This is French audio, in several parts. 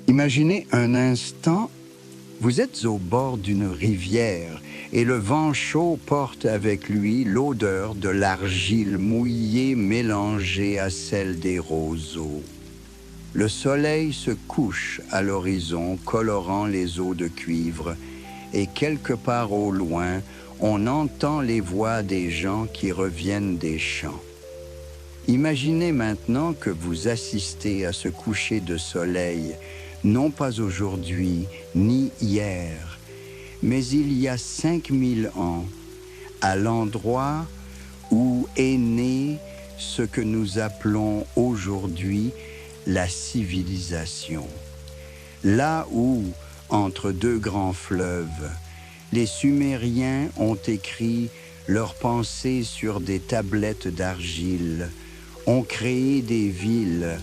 Imaginez un instant, vous êtes au bord d'une rivière et le vent chaud porte avec lui l'odeur de l'argile mouillée mélangée à celle des roseaux. Le soleil se couche à l'horizon, colorant les eaux de cuivre, et quelque part au loin, on entend les voix des gens qui reviennent des champs. Imaginez maintenant que vous assistez à ce coucher de soleil, non pas aujourd'hui, ni hier, mais il y a 5000 ans, à l'endroit où est né ce que nous appelons aujourd'hui la civilisation. Là où, entre deux grands fleuves, les Sumériens ont écrit leurs pensées sur des tablettes d'argile, ont créé des villes,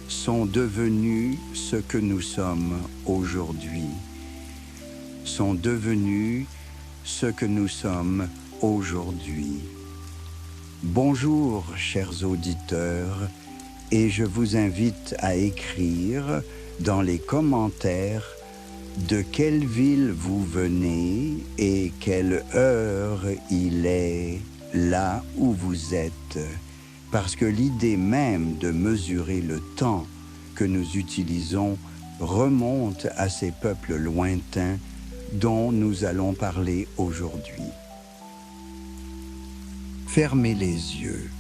sont devenus ce que nous sommes aujourd'hui. Sont devenus ce que nous sommes aujourd'hui. Bonjour, chers auditeurs, et je vous invite à écrire dans les commentaires de quelle ville vous venez et quelle heure il est là où vous êtes. Parce que l'idée même de mesurer le temps que nous utilisons remonte à ces peuples lointains dont nous allons parler aujourd'hui. Fermez les yeux.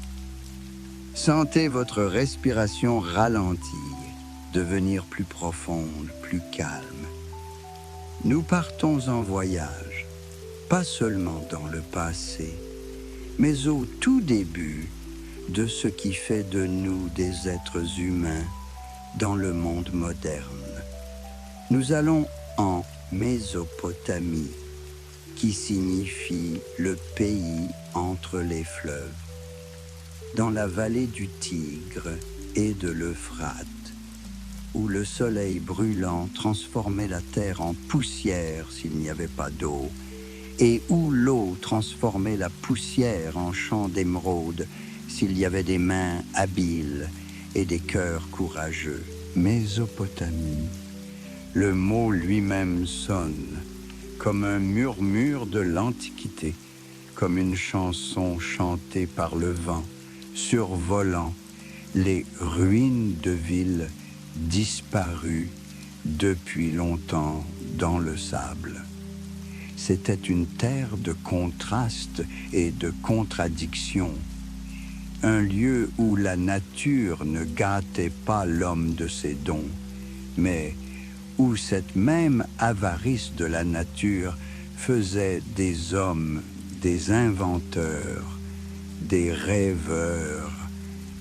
Sentez votre respiration ralentir, devenir plus profonde, plus calme. Nous partons en voyage, pas seulement dans le passé, mais au tout début de ce qui fait de nous des êtres humains dans le monde moderne. Nous allons en Mésopotamie, qui signifie le pays entre les fleuves, dans la vallée du Tigre et de l'Euphrate, où le soleil brûlant transformait la terre en poussière s'il n'y avait pas d'eau, et où l'eau transformait la poussière en champ d'émeraude s'il y avait des mains habiles et des cœurs courageux. Mésopotamie. Le mot lui-même sonne comme un murmure de l'Antiquité, comme une chanson chantée par le vent, survolant les ruines de villes disparues depuis longtemps dans le sable. C'était une terre de contrastes et de contradictions, un lieu où la nature ne gâtait pas l'homme de ses dons, mais où cette même avarice de la nature faisait des hommes des inventeurs, des rêveurs,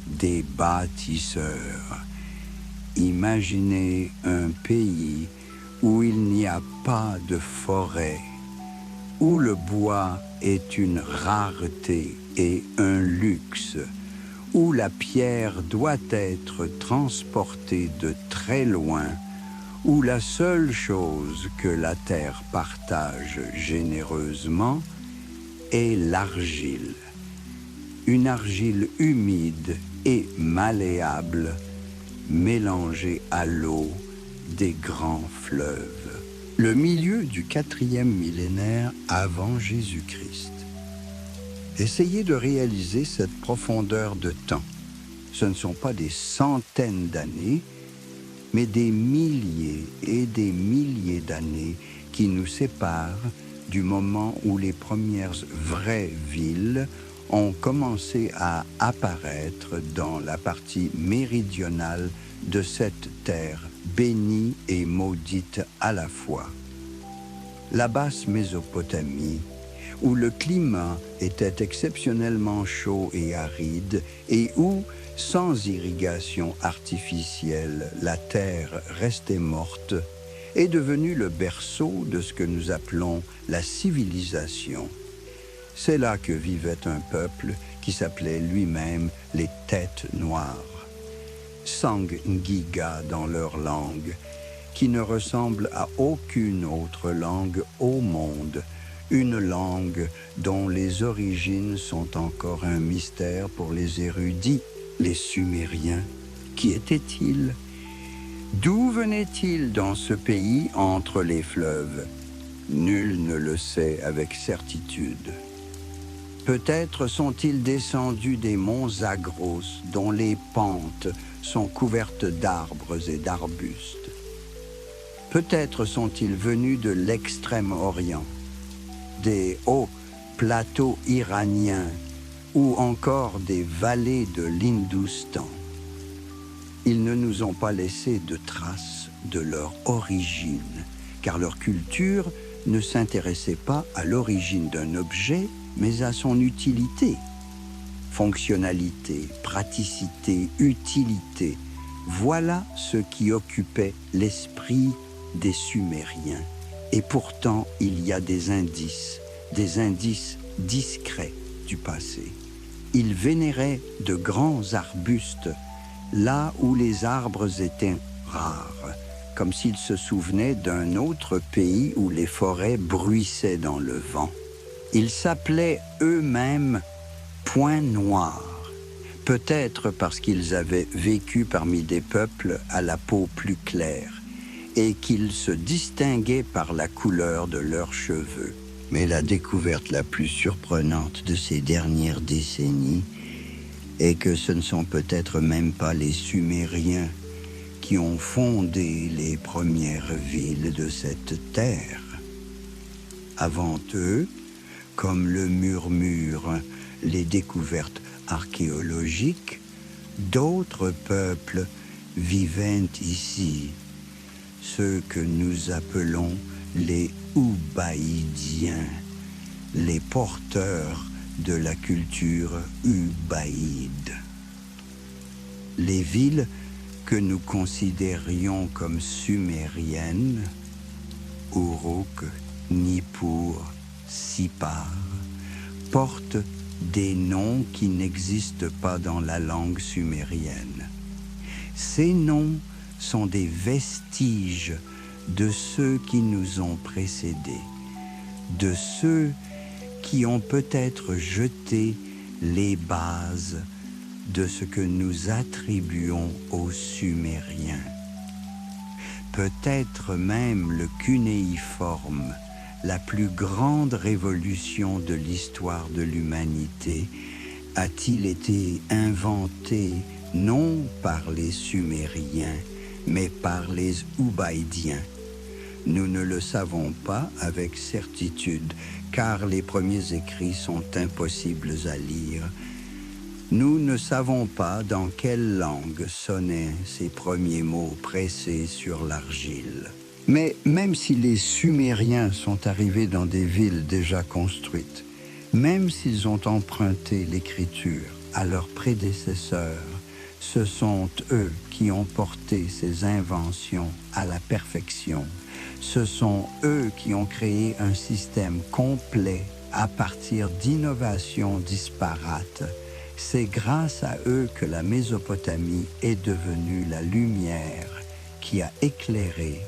des bâtisseurs. Imaginez un pays où il n'y a pas de forêt, où le bois est une rareté et un luxe, où la pierre doit être transportée de très loin, où la seule chose que la terre partage généreusement est l'argile. Une argile humide et malléable mélangée à l'eau des grands fleuves. Le milieu du 4e millénaire avant Jésus-Christ. Essayez de réaliser cette profondeur de temps. Ce ne sont pas des centaines d'années, mais des milliers et des milliers d'années qui nous séparent du moment où les premières vraies villes ont commencé à apparaître dans la partie méridionale de cette terre bénie et maudite à la fois. La basse Mésopotamie, où le climat était exceptionnellement chaud et aride et où, sans irrigation artificielle, la terre restait morte, est devenue le berceau de ce que nous appelons la civilisation. C'est là que vivait un peuple qui s'appelait lui-même les Têtes Noires, Sangiga dans leur langue, qui ne ressemble à aucune autre langue au monde, une langue dont les origines sont encore un mystère pour les érudits. Les Sumériens, qui étaient-ils? D'où venaient-ils dans ce pays entre les fleuves? Nul ne le sait avec certitude. Peut-être sont-ils descendus des monts Zagros, dont les pentes sont couvertes d'arbres et d'arbustes. Peut-être sont-ils venus de l'extrême-orient, des hauts plateaux iraniens ou encore des vallées de l'Hindoustan. Ils ne nous ont pas laissé de traces de leur origine, car leur culture ne s'intéressait pas à l'origine d'un objet, mais à son utilité. Fonctionnalité, praticité, utilité, voilà ce qui occupait l'esprit des Sumériens. Et pourtant, il y a des indices discrets du passé. Ils vénéraient de grands arbustes là où les arbres étaient rares, comme s'ils se souvenaient d'un autre pays où les forêts bruissaient dans le vent. Ils s'appelaient eux-mêmes Points Noirs, peut-être parce qu'ils avaient vécu parmi des peuples à la peau plus claire et qu'ils se distinguaient par la couleur de leurs cheveux. Mais la découverte la plus surprenante de ces dernières décennies est que ce ne sont peut-être même pas les Sumériens qui ont fondé les premières villes de cette terre. Avant eux, comme le murmurent les découvertes archéologiques, d'autres peuples vivaient ici, ceux que nous appelons les Ubaïdiens, les porteurs de la culture ubaïde. Les villes que nous considérions comme sumériennes, Uruk, Nippur, Sippar, portent des noms qui n'existent pas dans la langue sumérienne. Ces noms sont des vestiges de ceux qui nous ont précédés, de ceux qui ont peut-être jeté les bases de ce que nous attribuons aux Sumériens. Peut-être même le cunéiforme, la plus grande révolution de l'histoire de l'humanité, a-t-il été inventé non par les Sumériens, mais par les Ubaïdiens. Nous ne le savons pas avec certitude, car les premiers écrits sont impossibles à lire. Nous ne savons pas dans quelle langue sonnaient ces premiers mots pressés sur l'argile. Mais même si les Sumériens sont arrivés dans des villes déjà construites, même s'ils ont emprunté l'écriture à leurs prédécesseurs, ce sont eux qui ont porté ces inventions à la perfection. Ce sont eux qui ont créé un système complet à partir d'innovations disparates. C'est grâce à eux que la Mésopotamie est devenue la lumière qui a éclairé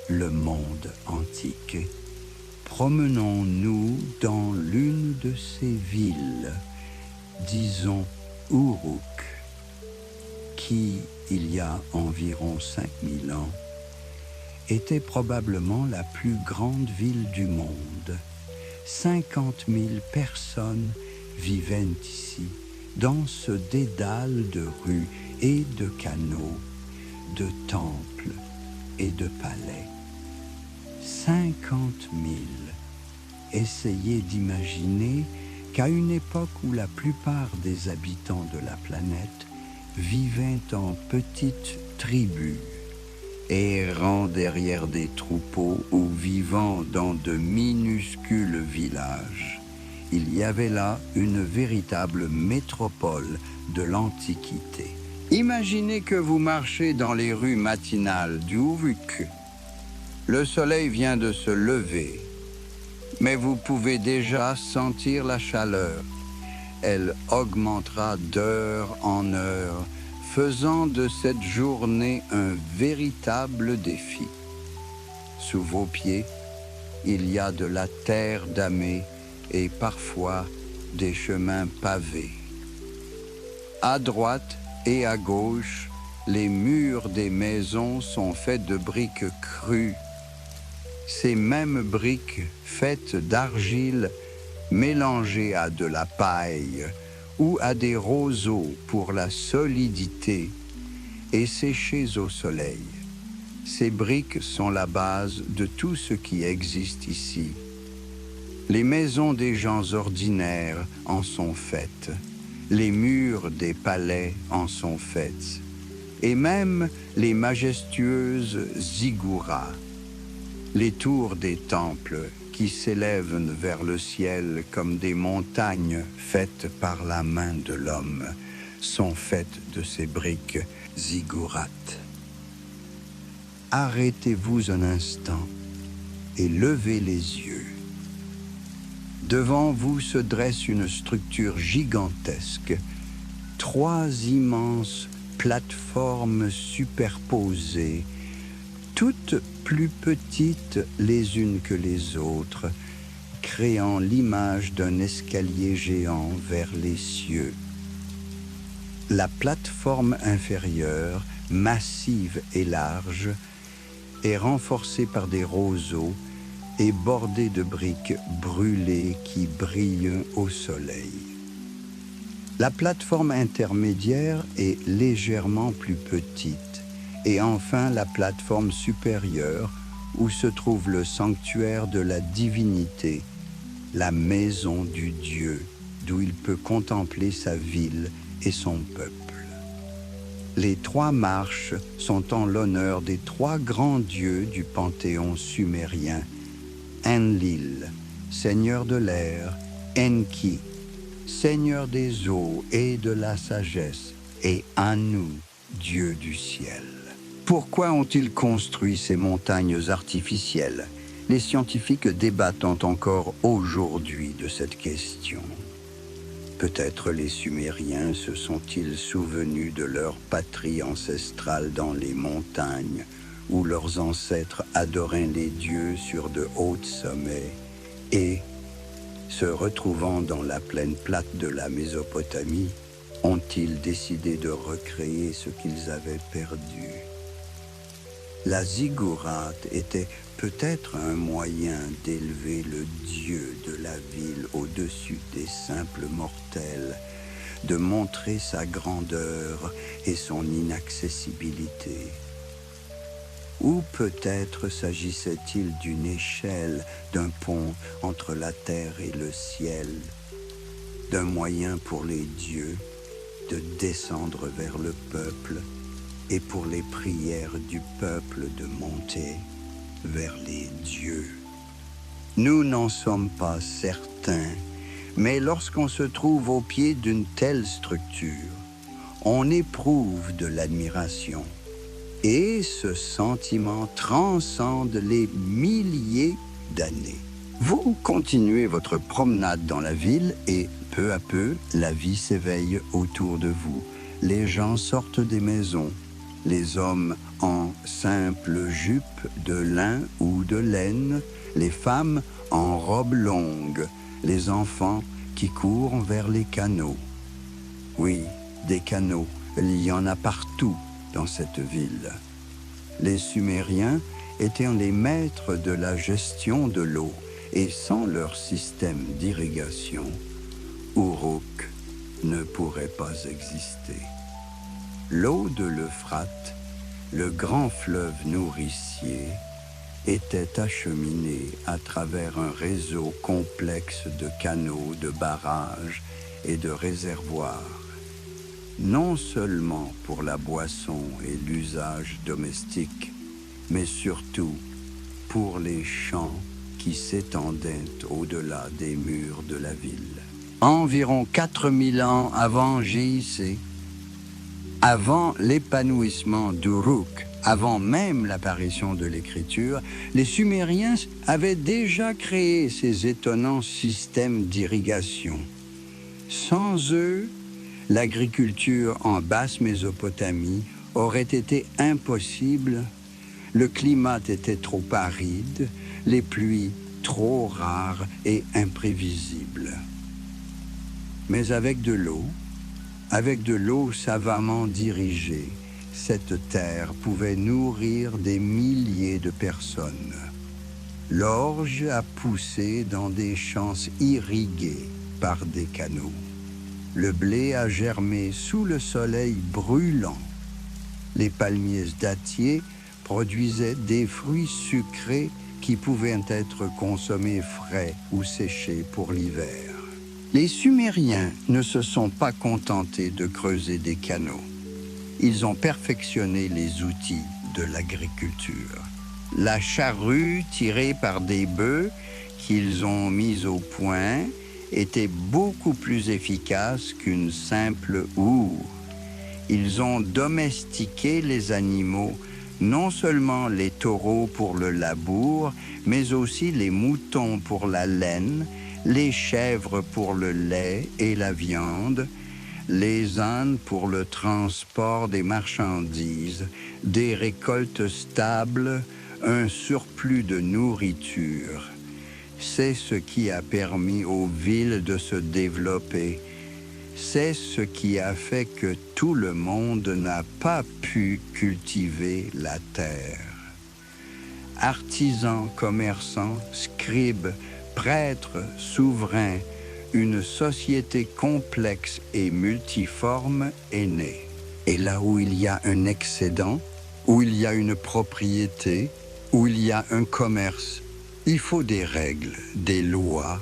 le monde antique. Promenons-nous dans l'une de ces villes, disons Uruk, qui, il y a environ 5000 ans, était probablement la plus grande ville du monde. 50 000 personnes vivaient ici, dans ce dédale de rues et de canaux, de temples et de palais. 50 000. Essayez d'imaginer qu'à une époque où la plupart des habitants de la planète vivaient en petites tribus, errant derrière des troupeaux ou vivant dans de minuscules villages, il y avait là une véritable métropole de l'Antiquité. Imaginez que vous marchez dans les rues matinales du Uruk. Le soleil vient de se lever, mais vous pouvez déjà sentir la chaleur. Elle augmentera d'heure en heure, faisant de cette journée un véritable défi. Sous vos pieds, il y a de la terre damée et parfois des chemins pavés. À droite et à gauche, les murs des maisons sont faits de briques crues. Ces mêmes briques faites d'argile mélangées à de la paille ou à des roseaux pour la solidité et séchées au soleil. Ces briques sont la base de tout ce qui existe ici. Les maisons des gens ordinaires en sont faites. Les murs des palais en sont faits. Et même les majestueuses zigguras, les tours des temples qui s'élèvent vers le ciel comme des montagnes faites par la main de l'homme, sont faites de ces briques ziggourates. Arrêtez-vous un instant et levez les yeux. Devant vous se dresse une structure gigantesque, 3 immenses plateformes superposées, toutes plus petites les unes que les autres, créant l'image d'un escalier géant vers les cieux. La plateforme inférieure, massive et large, est renforcée par des roseaux et bordée de briques brûlées qui brillent au soleil. La plateforme intermédiaire est légèrement plus petite, et enfin la plateforme supérieure où se trouve le sanctuaire de la divinité, la maison du Dieu, d'où il peut contempler sa ville et son peuple. Les 3 marches sont en l'honneur des 3 grands dieux du panthéon sumérien, Enlil, seigneur de l'air, Enki, seigneur des eaux et de la sagesse, et Anu, dieu du ciel. Pourquoi ont-ils construit ces montagnes artificielles? Les scientifiques débattent encore aujourd'hui de cette question. Peut-être les Sumériens se sont-ils souvenus de leur patrie ancestrale dans les montagnes, où leurs ancêtres adoraient les dieux sur de hauts sommets, et, se retrouvant dans la plaine plate de la Mésopotamie, ont-ils décidé de recréer ce qu'ils avaient perdu? La ziggourate était peut-être un moyen d'élever le Dieu de la ville au-dessus des simples mortels, de montrer sa grandeur et son inaccessibilité. Ou peut-être s'agissait-il d'une échelle, d'un pont entre la terre et le ciel, d'un moyen pour les dieux de descendre vers le peuple et pour les prières du peuple de monter vers les dieux. Nous n'en sommes pas certains, mais lorsqu'on se trouve au pied d'une telle structure, on éprouve de l'admiration. Et ce sentiment transcende les milliers d'années. Vous continuez votre promenade dans la ville et, peu à peu, la vie s'éveille autour de vous. Les gens sortent des maisons, les hommes en simple jupe de lin ou de laine, les femmes en robes longues, les enfants qui courent vers les canaux. Oui, des canaux, il y en a partout dans cette ville. Les Sumériens étaient les maîtres de la gestion de l'eau, et sans leur système d'irrigation, Uruk ne pourrait pas exister. L'eau de l'Euphrate, le grand fleuve nourricier, était acheminée à travers un réseau complexe de canaux, de barrages et de réservoirs, non seulement pour la boisson et l'usage domestique, mais surtout pour les champs qui s'étendaient au-delà des murs de la ville. Environ 4000 ans avant JC, avant l'épanouissement d'Uruk, avant même l'apparition de l'écriture, les Sumériens avaient déjà créé ces étonnants systèmes d'irrigation. Sans eux, l'agriculture en basse Mésopotamie aurait été impossible. Le climat était trop aride, les pluies trop rares et imprévisibles. Mais avec de l'eau savamment dirigée, cette terre pouvait nourrir des milliers de personnes. L'orge a poussé dans des champs irrigués par des canaux. Le blé a germé sous le soleil brûlant. Les palmiers dattiers produisaient des fruits sucrés qui pouvaient être consommés frais ou séchés pour l'hiver. Les Sumériens ne se sont pas contentés de creuser des canaux. Ils ont perfectionné les outils de l'agriculture. La charrue tirée par des bœufs qu'ils ont mis au point était beaucoup plus efficace qu'une simple houe. Ils ont domestiqué les animaux, non seulement les taureaux pour le labour, mais aussi les moutons pour la laine, les chèvres pour le lait et la viande, les ânes pour le transport des marchandises, des récoltes stables, un surplus de nourriture. C'est ce qui a permis aux villes de se développer. C'est ce qui a fait que tout le monde n'a pas pu cultiver la terre. Artisans, commerçants, scribes, prêtres, souverains, une société complexe et multiforme est née. Et là où il y a un excédent, où il y a une propriété, où il y a un commerce, il faut des règles, des lois,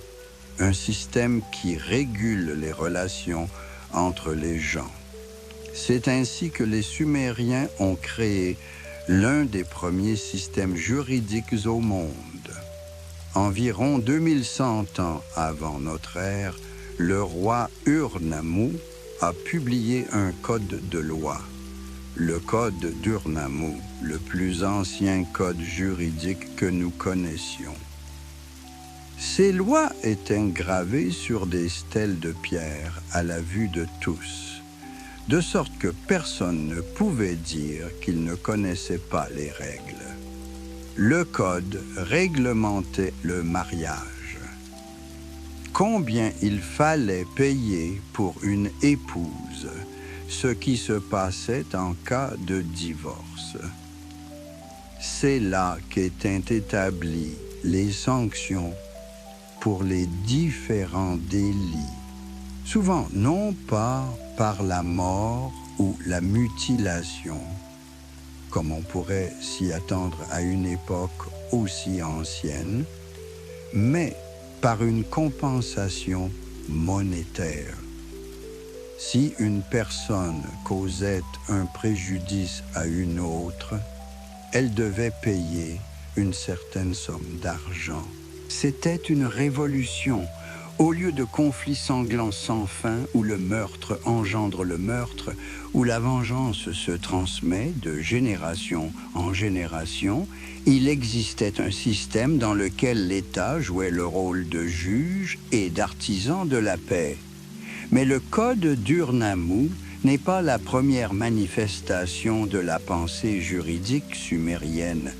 un système qui régule les relations entre les gens. C'est ainsi que les Sumériens ont créé l'un des premiers systèmes juridiques au monde. Environ 2100 ans avant notre ère, le roi Ur-Nammu a publié un code de loi. Le code d'Ur-Nammu, le plus ancien code juridique que nous connaissions. Ces lois étaient gravées sur des stèles de pierre à la vue de tous, de sorte que personne ne pouvait dire qu'il ne connaissait pas les règles. Le code réglementait le mariage. Combien il fallait payer pour une épouse, ce qui se passait en cas de divorce. C'est là qu'étaient établies les sanctions pour les différents délits, souvent non pas par la mort ou la mutilation, comme on pourrait s'y attendre à une époque aussi ancienne, mais par une compensation monétaire. Si une personne causait un préjudice à une autre, elle devait payer une certaine somme d'argent. C'était une révolution. Au lieu de conflits sanglants sans fin, où le meurtre engendre le meurtre, où la vengeance se transmet de génération en génération, il existait un système dans lequel l'État jouait le rôle de juge et d'artisan de la paix. Mais le code d'Ur-Nammu n'est pas la première manifestation de la pensée juridique sumérienne.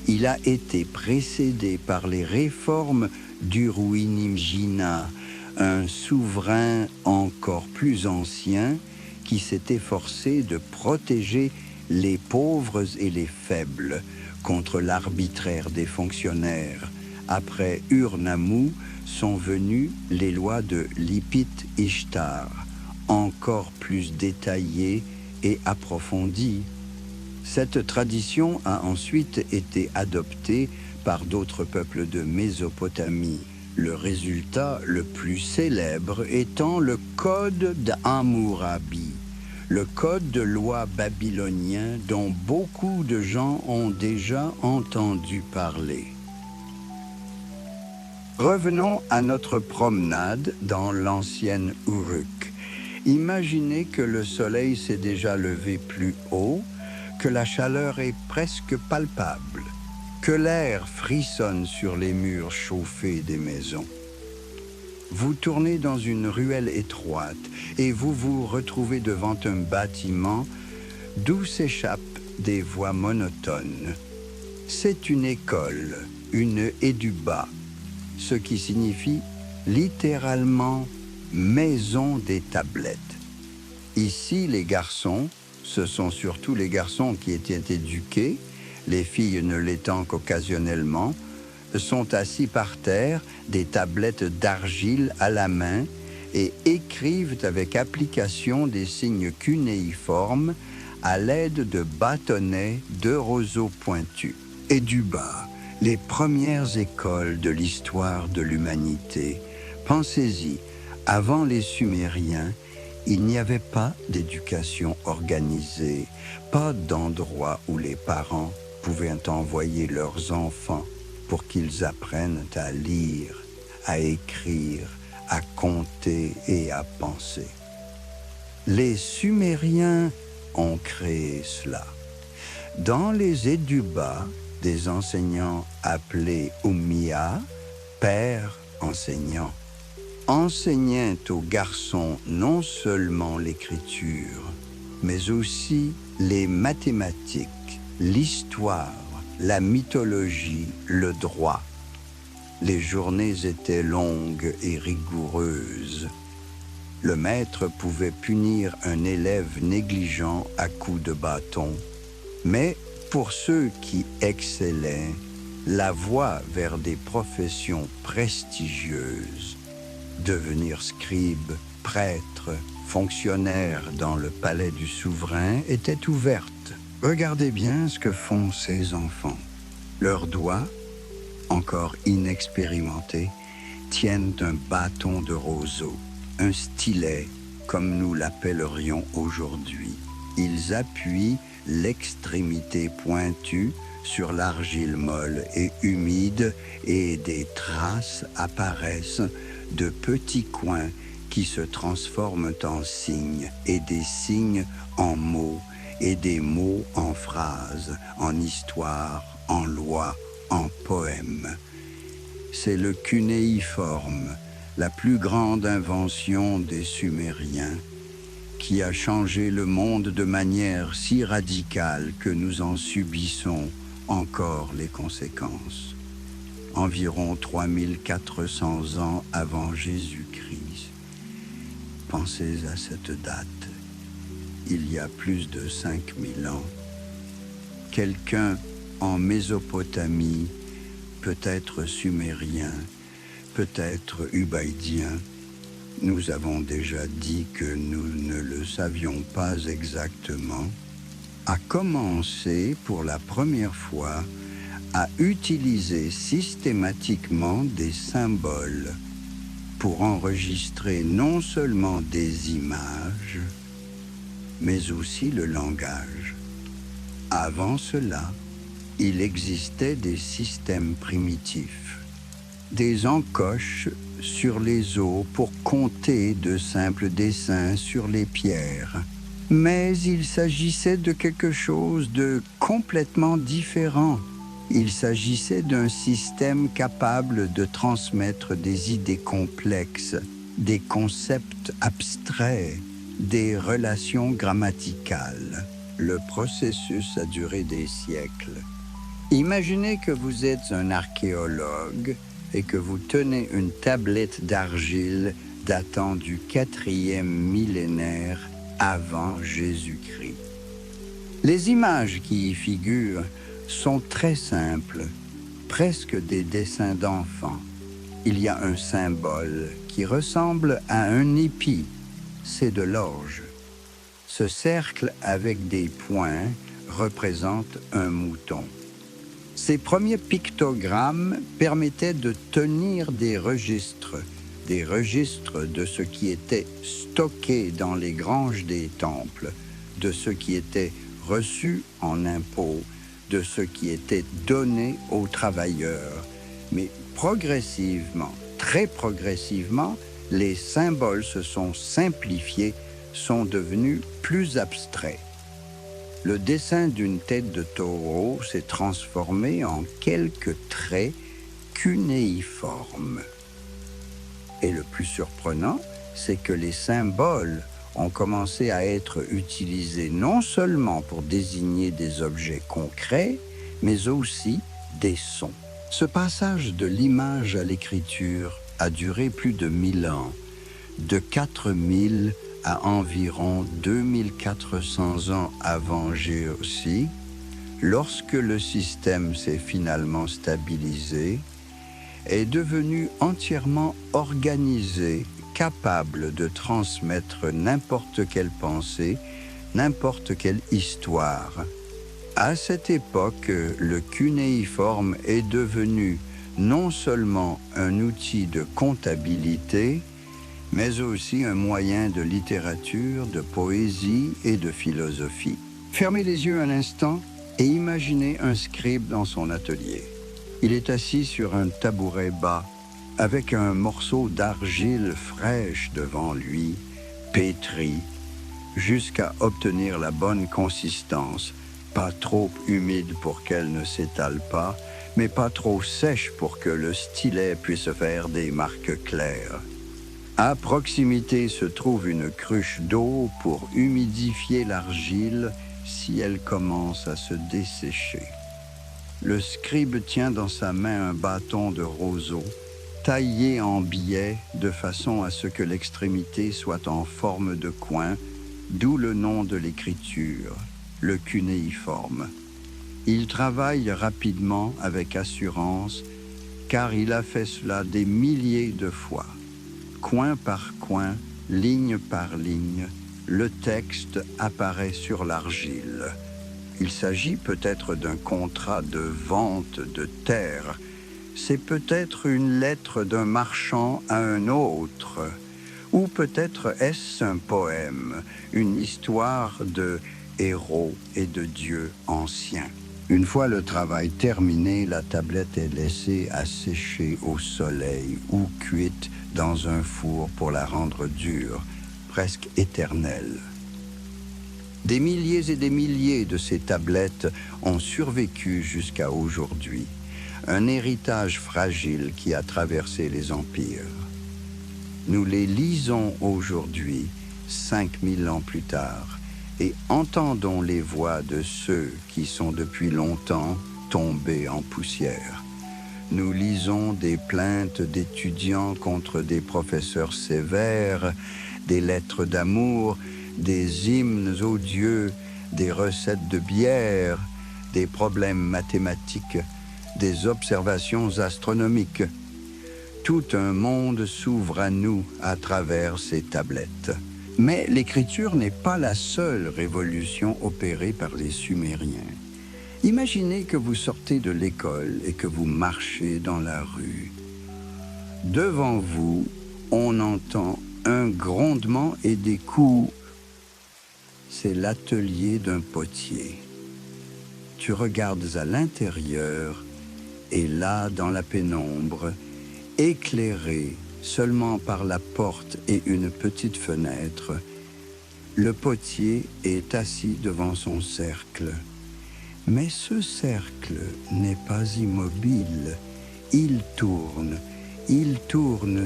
Il a été précédé par les réformes d'Uru-Nimjina, un souverain encore plus ancien qui s'est efforcé de protéger les pauvres et les faibles contre l'arbitraire des fonctionnaires. Après Ur-Nammu sont venues les lois de Lipit-Ishtar, encore plus détaillées et approfondies. Cette tradition a ensuite été adoptée par d'autres peuples de Mésopotamie, le résultat le plus célèbre étant le Code d'Hammurabi, le code de loi babylonien dont beaucoup de gens ont déjà entendu parler. Revenons à notre promenade dans l'ancienne Uruk. Imaginez que le soleil s'est déjà levé plus haut, que la chaleur est presque palpable, que l'air frissonne sur les murs chauffés des maisons. Vous tournez dans une ruelle étroite et vous vous retrouvez devant un bâtiment d'où s'échappent des voix monotones. C'est une école, une éduba, ce qui signifie littéralement « maison des tablettes ». Ici, les garçons, ce sont surtout les garçons qui étaient éduqués, les filles ne l'étant qu'occasionnellement, sont assis par terre, des tablettes d'argile à la main, et écrivent avec application des signes cunéiformes à l'aide de bâtonnets de roseaux pointus. Et du bas, les premières écoles de l'histoire de l'humanité. Pensez-y, avant les Sumériens, il n'y avait pas d'éducation organisée, pas d'endroit où les parents pouvaient envoyer leurs enfants pour qu'ils apprennent à lire, à écrire, à compter et à penser. Les Sumériens ont créé cela. Dans les Édubas, des enseignants appelés Ummia, pères enseignants, enseignaient aux garçons non seulement l'écriture, mais aussi les mathématiques, l'histoire, la mythologie, le droit. Les journées étaient longues et rigoureuses. Le maître pouvait punir un élève négligent à coups de bâton, mais pour ceux qui excellaient, la voie vers des professions prestigieuses, devenir scribe, prêtre, fonctionnaire dans le palais du souverain, était ouverte. Regardez bien ce que font ces enfants. Leurs doigts, encore inexpérimentés, tiennent un bâton de roseau, un stylet, comme nous l'appellerions aujourd'hui. Ils appuient l'extrémité pointue sur l'argile molle et humide et des traces apparaissent de petits coins qui se transforment en signes et des signes en mots et des mots en phrases, en histoire, en loi, en poème. C'est le cunéiforme, la plus grande invention des Sumériens, qui a changé le monde de manière si radicale que nous en subissons encore les conséquences. Environ 3400 ans avant Jésus-Christ. Pensez à cette date. Il y a plus de 5000 ans. Quelqu'un en Mésopotamie, peut-être sumérien, peut-être ubaïdien. Nous avons déjà dit que nous ne le savions pas exactement, a commencé pour la première fois à utiliser systématiquement des symboles pour enregistrer non seulement des images, mais aussi le langage. Avant cela, il existait des systèmes primitifs, des encoches sur les eaux pour compter de simples dessins sur les pierres. Mais il s'agissait de quelque chose de complètement différent. Il s'agissait d'un système capable de transmettre des idées complexes, des concepts abstraits, des relations grammaticales. Le processus a duré des siècles. Imaginez que vous êtes un archéologue et que vous tenez une tablette d'argile datant du 4e millénaire avant Jésus-Christ. Les images qui y figurent sont très simples, presque des dessins d'enfants. Il y a un symbole qui ressemble à un épi, c'est de l'orge. Ce cercle avec des points représente un mouton. Ces premiers pictogrammes permettaient de tenir des registres de ce qui était stocké dans les granges des temples, de ce qui était reçu en impôts, de ce qui était donné aux travailleurs. Mais progressivement, très progressivement, les symboles se sont simplifiés, sont devenus plus abstraits. Le dessin d'une tête de taureau s'est transformé en quelques traits cunéiformes. Et le plus surprenant, c'est que les symboles ont commencé à être utilisés non seulement pour désigner des objets concrets, mais aussi des sons. Ce passage de l'image à l'écriture a duré plus de 1000 ans, de 4000 à environ 2400 ans avant Géotie, lorsque le système s'est finalement stabilisé, est devenu entièrement organisé, capable de transmettre n'importe quelle pensée, n'importe quelle histoire. À cette époque, le cunéiforme est devenu non seulement un outil de comptabilité, mais aussi un moyen de littérature, de poésie et de philosophie. Fermez les yeux un instant et imaginez un scribe dans son atelier. Il est assis sur un tabouret bas, avec un morceau d'argile fraîche devant lui, pétri, jusqu'à obtenir la bonne consistance, pas trop humide pour qu'elle ne s'étale pas, mais pas trop sèche pour que le stylet puisse faire des marques claires. À proximité se trouve une cruche d'eau pour humidifier l'argile si elle commence à se dessécher. Le scribe tient dans sa main un bâton de roseau, taillé en biais de façon à ce que l'extrémité soit en forme de coin, d'où le nom de l'écriture, le cunéiforme. Il travaille rapidement avec assurance, car il a fait cela des milliers de fois. Coin par coin, ligne par ligne, le texte apparaît sur l'argile. Il s'agit peut-être d'un contrat de vente de terre. C'est peut-être une lettre d'un marchand à un autre. Ou peut-être est-ce un poème, une histoire de héros et de dieux anciens. Une fois le travail terminé, la tablette est laissée à sécher au soleil ou cuite dans un four pour la rendre dure, presque éternelle. Des milliers et des milliers de ces tablettes ont survécu jusqu'à aujourd'hui, un héritage fragile qui a traversé les empires. Nous les lisons aujourd'hui, 5000 ans plus tard, et entendons les voix de ceux qui sont depuis longtemps tombés en poussière. Nous lisons des plaintes d'étudiants contre des professeurs sévères, des lettres d'amour, des hymnes aux dieux, des recettes de bière, des problèmes mathématiques, des observations astronomiques. Tout un monde s'ouvre à nous à travers ces tablettes. Mais l'écriture n'est pas la seule révolution opérée par les Sumériens. Imaginez que vous sortez de l'école et que vous marchez dans la rue. Devant vous, on entend un grondement et des coups. C'est l'atelier d'un potier. Tu regardes à l'intérieur et là, dans la pénombre, éclairé seulement par la porte et une petite fenêtre, le potier est assis devant son cercle. Mais ce cercle n'est pas immobile. Il tourne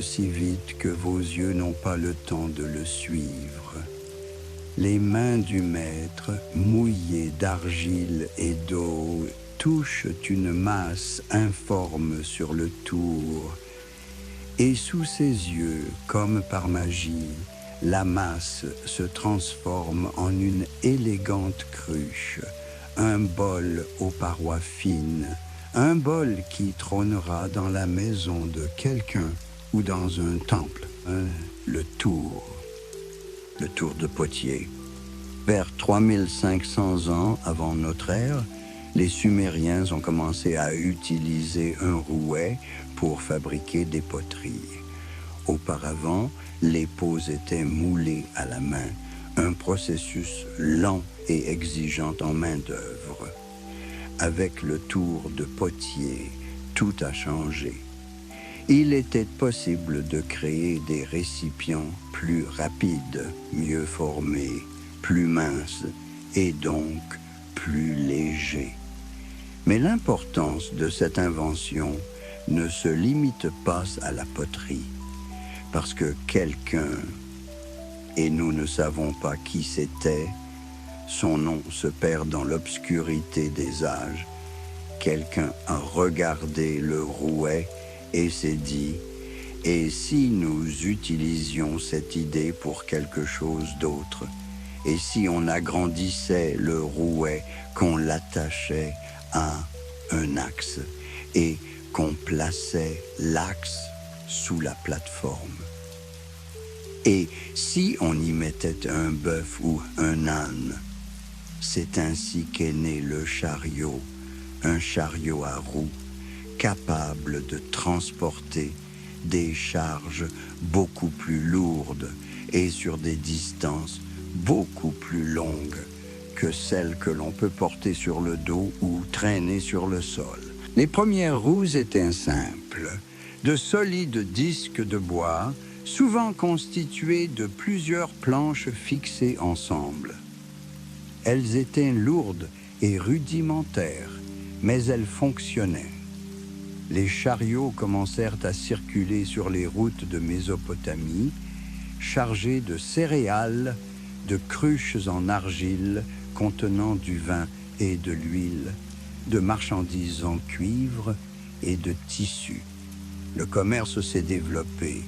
si vite que vos yeux n'ont pas le temps de le suivre. Les mains du maître, mouillées d'argile et d'eau, touchent une masse informe sur le tour. Et sous ses yeux, comme par magie, la masse se transforme en une élégante cruche, un bol aux parois fines, un bol qui trônera dans la maison de quelqu'un ou dans un temple. Le tour de Potier. Vers 3500 ans avant notre ère, les Sumériens ont commencé à utiliser un rouet pour fabriquer des poteries. Auparavant, les pots étaient moulés à la main, un processus lent et exigeant en main-d'œuvre. Avec le tour de Potier, tout a changé. Il était possible de créer des récipients plus rapides, mieux formés, plus minces et donc plus légers. Mais l'importance de cette invention ne se limite pas à la poterie, parce que quelqu'un, et nous ne savons pas qui c'était, son nom se perd dans l'obscurité des âges, quelqu'un a regardé le rouet et s'est dit « Et si nous utilisions cette idée pour quelque chose d'autre? Et si on agrandissait le rouet, qu'on l'attachait à un axe et qu'on plaçait l'axe sous la plateforme? Et si on y mettait un bœuf ou un âne? C'est ainsi qu'est né le chariot, un chariot à roues, capable de transporter des charges beaucoup plus lourdes et sur des distances beaucoup plus longues que celles que l'on peut porter sur le dos ou traîner sur le sol. Les premières roues étaient simples, de solides disques de bois, souvent constitués de plusieurs planches fixées ensemble. Elles étaient lourdes et rudimentaires, mais elles fonctionnaient. Les chariots commencèrent à circuler sur les routes de Mésopotamie, chargés de céréales, de cruches en argile contenant du vin et de l'huile, de marchandises en cuivre et de tissus. Le commerce s'est développé.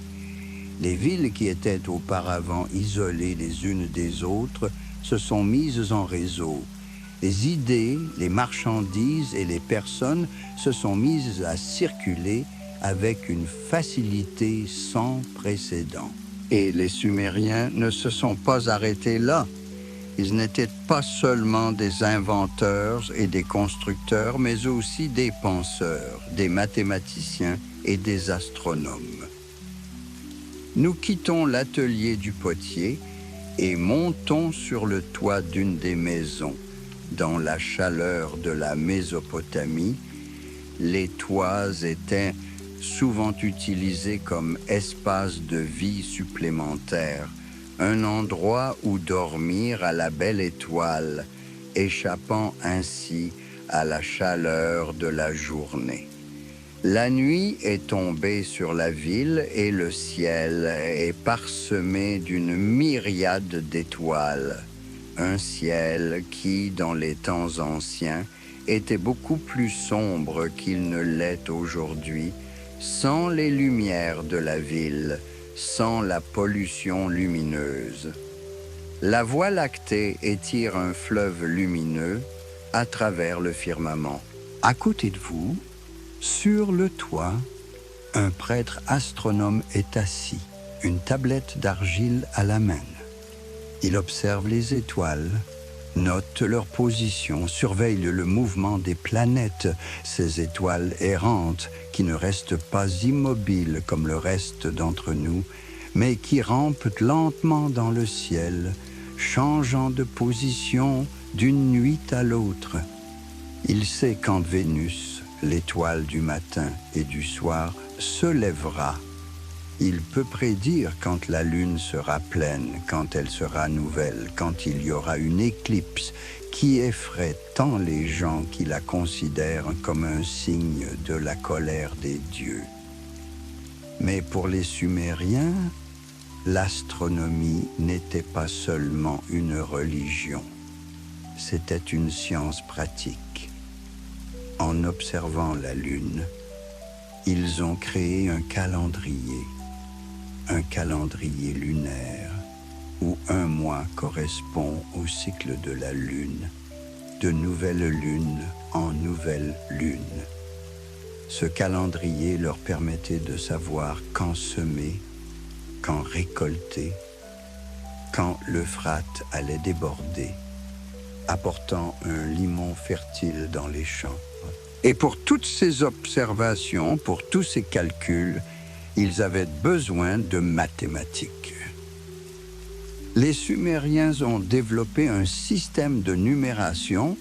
Les villes qui étaient auparavant isolées les unes des autres se sont mises en réseau. Les idées, les marchandises et les personnes se sont mises à circuler avec une facilité sans précédent. Et les Sumériens ne se sont pas arrêtés là. Ils n'étaient pas seulement des inventeurs et des constructeurs, mais aussi des penseurs, des mathématiciens et des astronomes. Nous quittons l'atelier du potier et montons sur le toit d'une des maisons. Dans la chaleur de la Mésopotamie, les toits étaient souvent utilisés comme espace de vie supplémentaire, un endroit où dormir à la belle étoile, échappant ainsi à la chaleur de la journée. La nuit est tombée sur la ville et le ciel est parsemé d'une myriade d'étoiles. Un ciel qui, dans les temps anciens, était beaucoup plus sombre qu'il ne l'est aujourd'hui, sans les lumières de la ville, sans la pollution lumineuse. La Voie lactée étire un fleuve lumineux à travers le firmament. À côté de vous, sur le toit, un prêtre astronome est assis, une tablette d'argile à la main. Il observe les étoiles, note leur position, surveille le mouvement des planètes, ces étoiles errantes qui ne restent pas immobiles comme le reste d'entre nous, mais qui rampent lentement dans le ciel, changeant de position d'une nuit à l'autre. Il sait quand Vénus, l'étoile du matin et du soir, se lèvera. Il peut prédire quand la lune sera pleine, quand elle sera nouvelle, quand il y aura une éclipse qui effraie tant les gens qui la considèrent comme un signe de la colère des dieux. Mais pour les Sumériens, l'astronomie n'était pas seulement une religion, c'était une science pratique. En observant la lune, ils ont créé un calendrier lunaire, où un mois correspond au cycle de la lune, de nouvelle lune en nouvelle lune. Ce calendrier leur permettait de savoir quand semer, quand récolter, quand l'Euphrate allait déborder, apportant un limon fertile dans les champs. Et pour toutes ces observations, pour tous ces calculs, ils avaient besoin de mathématiques. Les Sumériens ont développé un système de numération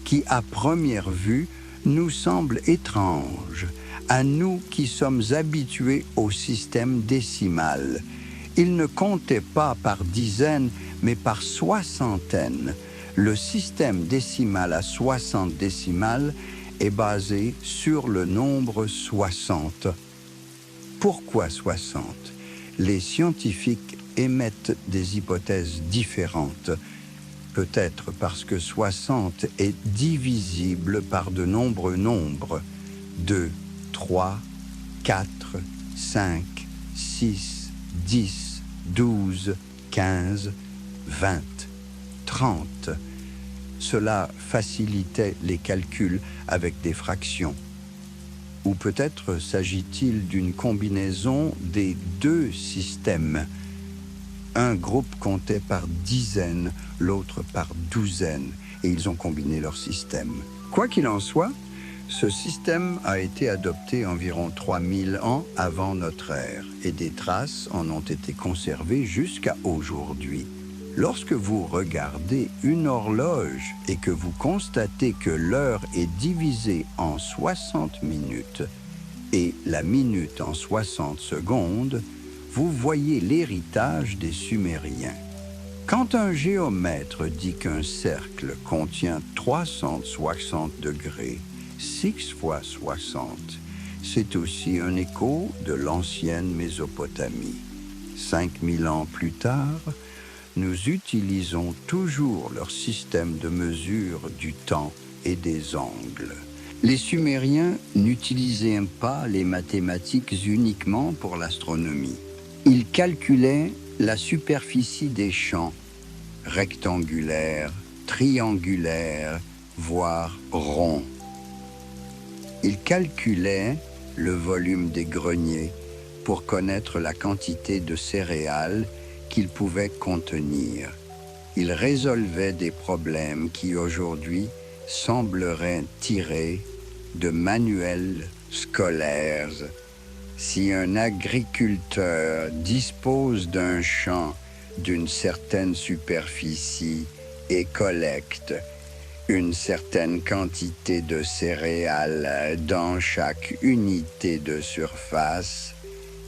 qui, à première vue, nous semble étrange, à nous qui sommes habitués au système décimal. Ils ne comptaient pas par dizaines, mais par soixantaines. Le système décimal à 60 décimales est basé sur le nombre 60. Pourquoi 60? Les scientifiques émettent des hypothèses différentes. Peut-être parce que 60 est divisible par de nombreux nombres. 2, 3, 4, 5, 6, 10, 12, 15, 20, 30. Cela facilitait les calculs avec des fractions. Ou peut-être s'agit-il d'une combinaison des deux systèmes. Un groupe comptait par dizaines, l'autre par douzaines, et ils ont combiné leurs systèmes. Quoi qu'il en soit, ce système a été adopté environ 3000 ans avant notre ère, et des traces en ont été conservées jusqu'à aujourd'hui. Lorsque vous regardez une horloge et que vous constatez que l'heure est divisée en 60 minutes et la minute en 60 secondes, vous voyez l'héritage des Sumériens. Quand un géomètre dit qu'un cercle contient 360 degrés, 6 fois 60, c'est aussi un écho de l'ancienne Mésopotamie. 5000 ans plus tard, nous utilisons toujours leur système de mesure du temps et des angles. Les Sumériens n'utilisaient pas les mathématiques uniquement pour l'astronomie. Ils calculaient la superficie des champs, rectangulaires, triangulaires, voire ronds. Ils calculaient le volume des greniers pour connaître la quantité de céréales qu'ils pouvaient contenir. Ils résolvaient des problèmes qui aujourd'hui sembleraient tirés de manuels scolaires. Si un agriculteur dispose d'un champ d'une certaine superficie et collecte une certaine quantité de céréales dans chaque unité de surface,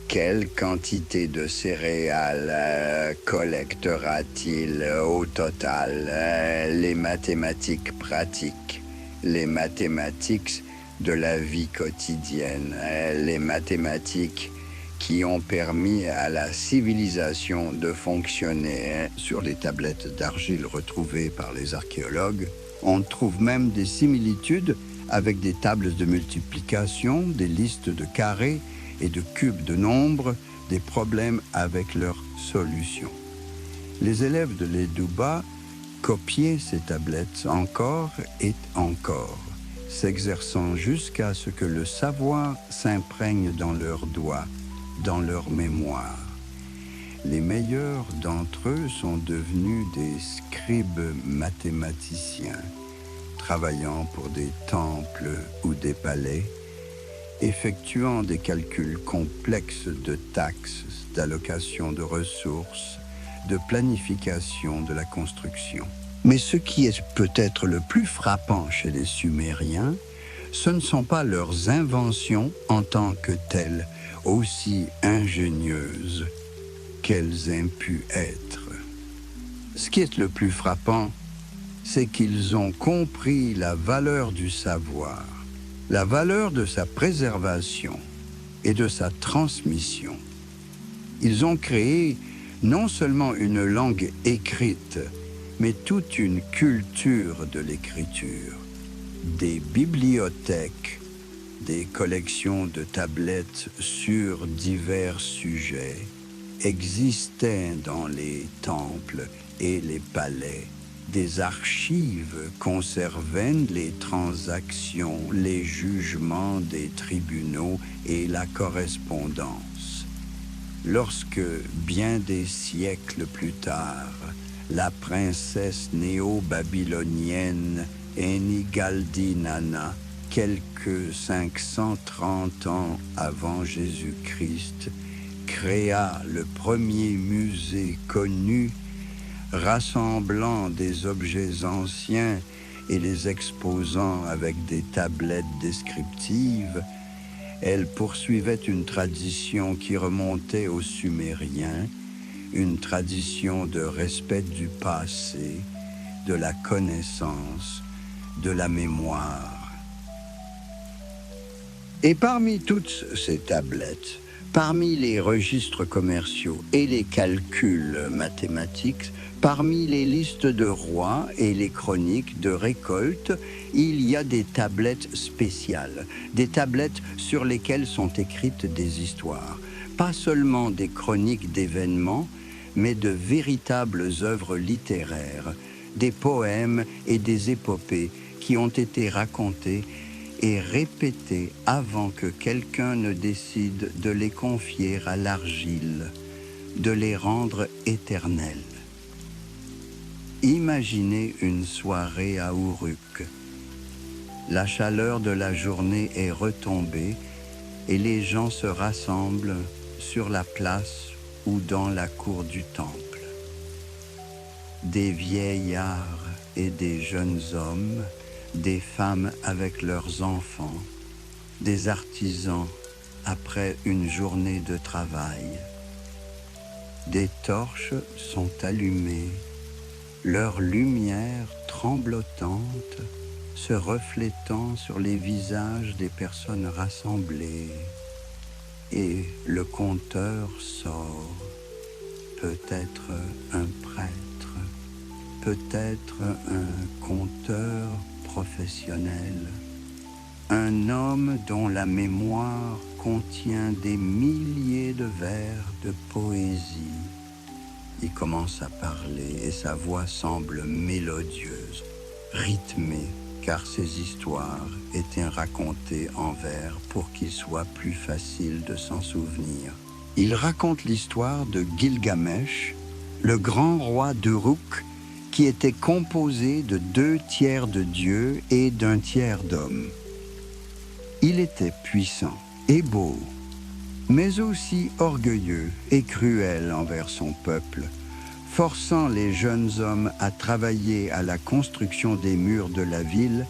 quelle quantité de céréales collectera-t-il au total? Les mathématiques pratiques, les mathématiques de la vie quotidienne, les mathématiques qui ont permis à la civilisation de fonctionner. Sur les tablettes d'argile retrouvées par les archéologues, on trouve même des similitudes avec des tables de multiplication, des listes de carrés et de cubes de nombres, des problèmes avec leurs solutions. Les élèves de l'Edouba copiaient ces tablettes encore et encore, s'exerçant jusqu'à ce que le savoir s'imprègne dans leurs doigts, dans leur mémoire. Les meilleurs d'entre eux sont devenus des scribes mathématiciens, travaillant pour des temples ou des palais, effectuant des calculs complexes de taxes, d'allocation de ressources, de planification de la construction. Mais ce qui est peut-être le plus frappant chez les Sumériens, ce ne sont pas leurs inventions en tant que telles, aussi ingénieuses qu'elles aient pu être. Ce qui est le plus frappant, c'est qu'ils ont compris la valeur du savoir, la valeur de sa préservation et de sa transmission. Ils ont créé non seulement une langue écrite, mais toute une culture de l'écriture. Des bibliothèques, des collections de tablettes sur divers sujets existaient dans les temples et les palais. Des archives conservaient les transactions, les jugements des tribunaux et la correspondance. Lorsque, bien des siècles plus tard, la princesse néo-babylonienne Enigaldinana, quelques 530 ans avant Jésus-Christ, créa le premier musée connu rassemblant des objets anciens et les exposant avec des tablettes descriptives. Elle poursuivait une tradition qui remontait aux Sumériens, une tradition de respect du passé, de la connaissance, de la mémoire. Et parmi toutes ces tablettes, parmi les registres commerciaux et les calculs mathématiques, parmi les listes de rois et les chroniques de récoltes, il y a des tablettes spéciales, des tablettes sur lesquelles sont écrites des histoires. pas seulement des chroniques d'événements, mais de véritables œuvres littéraires, des poèmes et des épopées qui ont été racontées et répétées avant que quelqu'un ne décide de les confier à l'argile, de les rendre éternels. Imaginez une soirée à Uruk. La chaleur de la journée est retombée et les gens se rassemblent sur la place ou dans la cour du temple. Des vieillards et des jeunes hommes, des femmes avec leurs enfants, des artisans après une journée de travail. Des torches sont allumées, leur lumière tremblotante se reflétant sur les visages des personnes rassemblées. Et le conteur sort, peut-être un prêtre, peut-être un conteur professionnel, un homme dont la mémoire contient des milliers de vers de poésie. Il commence à parler et sa voix semble mélodieuse, rythmée, car ces histoires étaient racontées en vers pour qu'il soit plus facile de s'en souvenir. Il raconte l'histoire de Gilgamesh, le grand roi d'Uruk, qui était composé de 2/3 de dieux et d'1/3 d'hommes. Il était puissant et beau, mais aussi orgueilleux et cruel envers son peuple, forçant les jeunes hommes à travailler à la construction des murs de la ville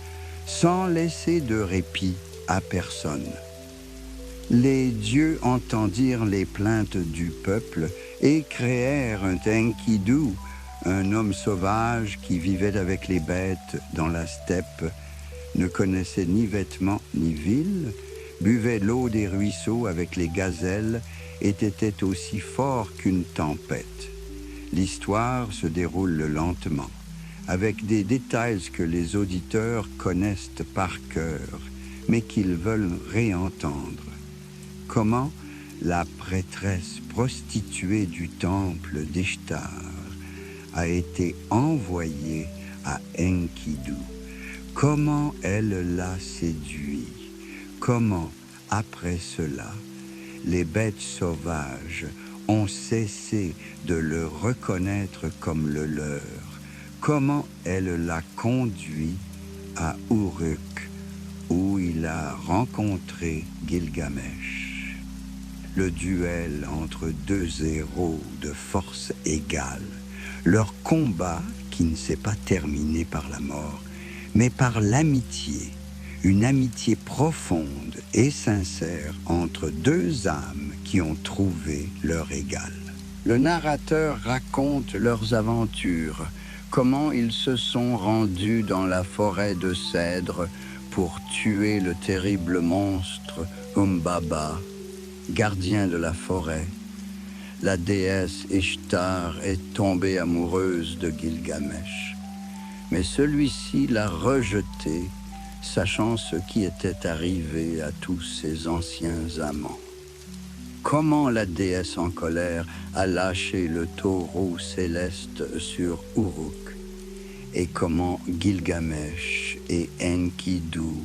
sans laisser de répit à personne. Les dieux entendirent les plaintes du peuple et créèrent un Enkidu, un homme sauvage qui vivait avec les bêtes dans la steppe, ne connaissait ni vêtements ni ville, buvait l'eau des ruisseaux avec les gazelles et était aussi fort qu'une tempête. L'histoire se déroule lentement, avec des détails que les auditeurs connaissent par cœur, mais qu'ils veulent réentendre. Comment la prêtresse prostituée du temple d'Ishtar a été envoyée à Enkidu. Comment elle l'a séduit. Comment, après cela, les bêtes sauvages ont cessé de le reconnaître comme le leur. Comment elle l'a conduit à Uruk, où il a rencontré Gilgamesh. Le duel entre deux héros de force égale, leur combat qui ne s'est pas terminé par la mort, mais par l'amitié, une amitié profonde et sincère entre deux âmes qui ont trouvé leur égal. Le narrateur raconte leurs aventures, comment ils se sont rendus dans la forêt de cèdres pour tuer le terrible monstre Umbaba, gardien de la forêt. La déesse Ishtar est tombée amoureuse de Gilgamesh, mais celui-ci l'a rejetée, sachant ce qui était arrivé à tous ses anciens amants. Comment la déesse en colère a lâché le taureau céleste sur Uruk, et comment Gilgamesh et Enkidu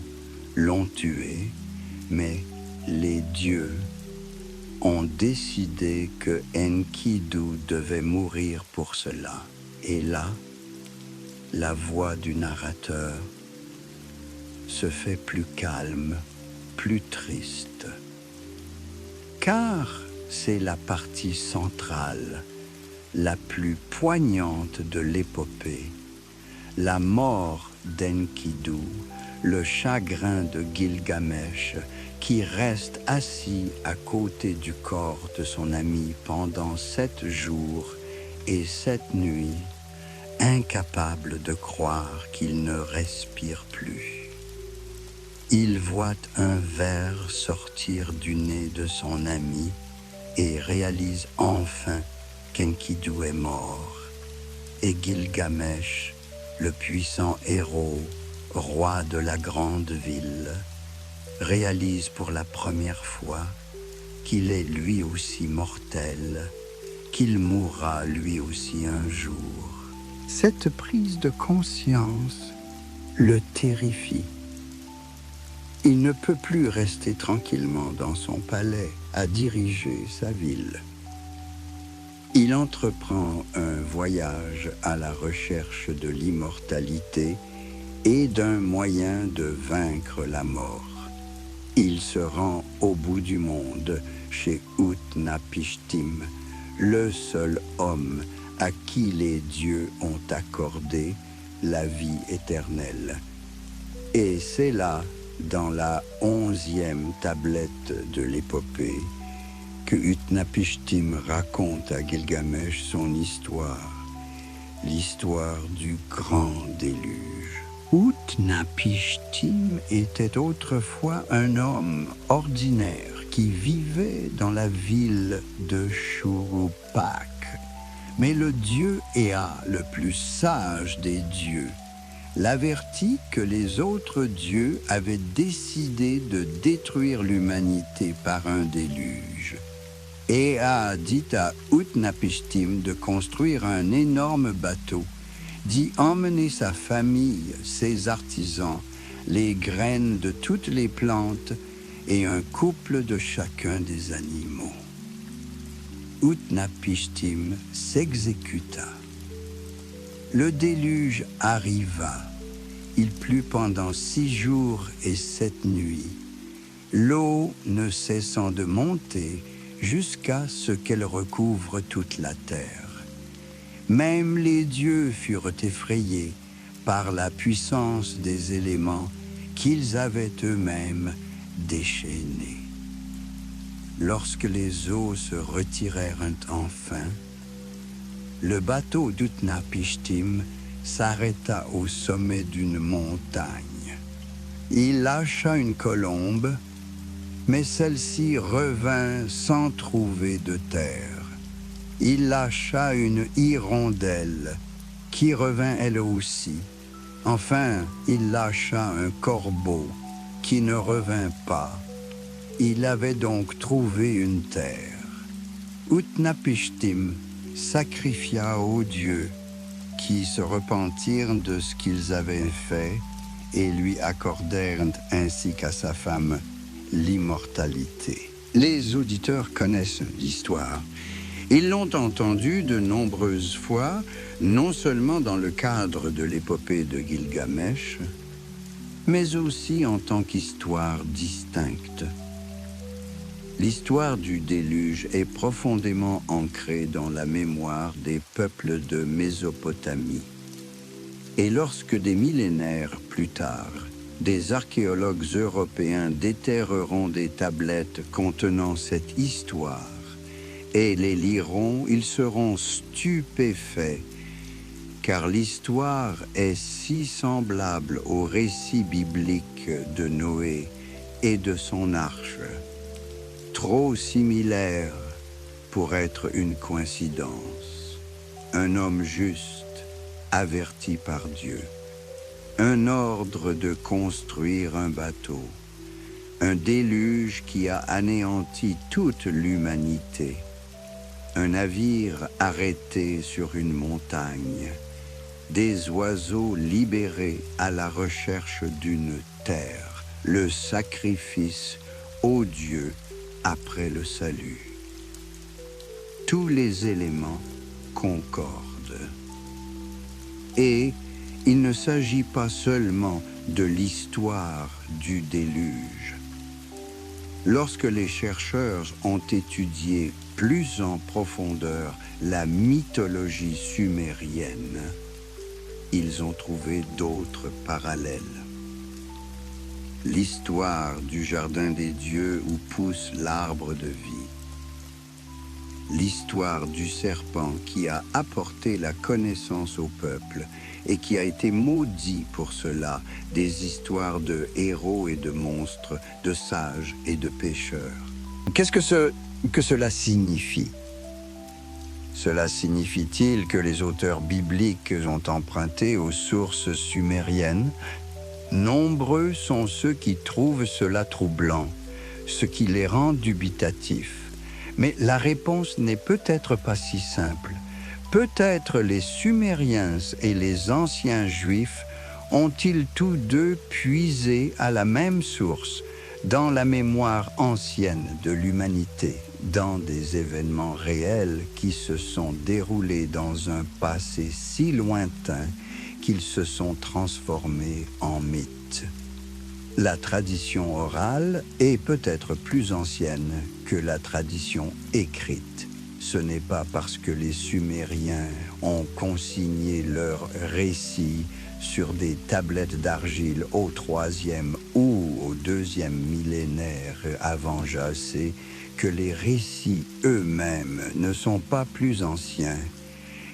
l'ont tué, mais les dieux ont décidé que Enkidu devait mourir pour cela. Et là, la voix du narrateur se fait plus calme, plus triste. Car c'est la partie centrale, la plus poignante de l'épopée. La mort d'Enkidu, le chagrin de Gilgamesh, qui reste assis à côté du corps de son ami pendant 7 jours et 7 nuits, incapable de croire qu'il ne respire plus. Il voit un ver sortir du nez de son ami et réalise enfin qu'Enkidu est mort. Et Gilgamesh, le puissant héros, roi de la grande ville, réalise pour la première fois qu'il est lui aussi mortel, qu'il mourra lui aussi un jour. Cette prise de conscience le terrifie. Il ne peut plus rester tranquillement dans son palais à diriger sa ville. Il entreprend un voyage à la recherche de l'immortalité et d'un moyen de vaincre la mort. Il se rend au bout du monde, chez Utnapishtim, le seul homme à qui les dieux ont accordé la vie éternelle. Et c'est là, dans la 11e tablette de l'épopée, que Utnapishtim raconte à Gilgamesh son histoire, l'histoire du grand déluge. Utnapishtim était autrefois un homme ordinaire qui vivait dans la ville de Shuruppak. Mais le dieu Ea, le plus sage des dieux, l'avertit que les autres dieux avaient décidé de détruire l'humanité par un déluge. Ea dit à Utnapishtim de construire un énorme bateau, d'y emmener sa famille, ses artisans, les graines de toutes les plantes et un couple de chacun des animaux. Utnapishtim s'exécuta. Le déluge arriva. Il plut pendant 6 jours et 7 nuits, l'eau ne cessant de monter jusqu'à ce qu'elle recouvre toute la terre. Même les dieux furent effrayés par la puissance des éléments qu'ils avaient eux-mêmes déchaînés. Lorsque les eaux se retirèrent enfin, le bateau d'Utnapishtim s'arrêta au sommet d'une montagne. Il lâcha une colombe, mais celle-ci revint sans trouver de terre. Il lâcha une hirondelle, qui revint elle aussi. Enfin, il lâcha un corbeau, qui ne revint pas. Il avait donc trouvé une terre. Utnapishtim sacrifia aux dieux, qui se repentirent de ce qu'ils avaient fait et lui accordèrent ainsi qu'à sa femme l'immortalité. Les auditeurs connaissent l'histoire. Ils l'ont entendue de nombreuses fois, non seulement dans le cadre de l'épopée de Gilgamesh, mais aussi en tant qu'histoire distincte. L'histoire du déluge est profondément ancrée dans la mémoire des peuples de Mésopotamie. Et lorsque des millénaires plus tard, des archéologues européens déterreront des tablettes contenant cette histoire et les liront, ils seront stupéfaits, car l'histoire est si semblable au récit biblique de Noé et de son arche, trop similaire pour être une coïncidence. Un homme juste, averti par Dieu. Un ordre de construire un bateau. Un déluge qui a anéanti toute l'humanité. Un navire arrêté sur une montagne. Des oiseaux libérés à la recherche d'une terre. Le sacrifice aux dieux après le salut. Tous les éléments concordent. Et il ne s'agit pas seulement de l'histoire du déluge. Lorsque les chercheurs ont étudié plus en profondeur la mythologie sumérienne, ils ont trouvé d'autres parallèles. L'histoire du jardin des dieux où pousse l'arbre de vie. L'histoire du serpent qui a apporté la connaissance au peuple et qui a été maudit pour cela, des histoires de héros et de monstres, de sages et de pécheurs. Qu'est-ce que cela signifie? Cela signifie-t-il que les auteurs bibliques ont emprunté aux sources sumériennes? Nombreux sont ceux qui trouvent cela troublant, ce qui les rend dubitatifs. Mais la réponse n'est peut-être pas si simple. Peut-être les Sumériens et les anciens Juifs ont-ils tous deux puisé à la même source, dans la mémoire ancienne de l'humanité, dans des événements réels qui se sont déroulés dans un passé si lointain qu'ils se sont transformés en mythes. La tradition orale est peut-être plus ancienne que la tradition écrite. Ce n'est pas parce que les Sumériens ont consigné leurs récits sur des tablettes d'argile au 3e ou au 2e millénaire avant Jacé que les récits eux-mêmes ne sont pas plus anciens.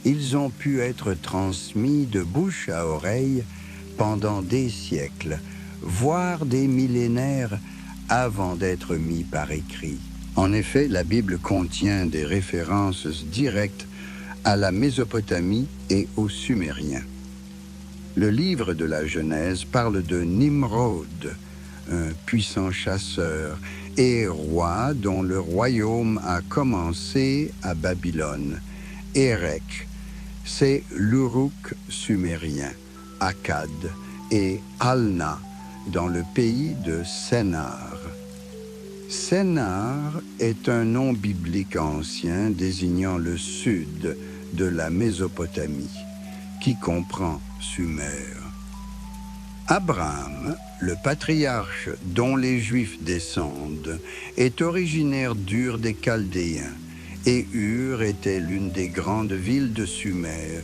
Ils ont pu être transmis de bouche à oreille pendant des siècles, voire des millénaires avant d'être mis par écrit. En effet, la Bible contient des références directes à la Mésopotamie et aux Sumériens. Le livre de la Genèse parle de Nimrod, un puissant chasseur et roi dont le royaume a commencé à Babylone. Érech, c'est l'Uruk sumérien, Akkad et Alna dans le pays de Sénar. Sénar est un nom biblique ancien désignant le sud de la Mésopotamie, qui comprend Sumer. Abraham, le patriarche dont les Juifs descendent, est originaire d'Ur des Chaldéens, et Ur était l'une des grandes villes de Sumer,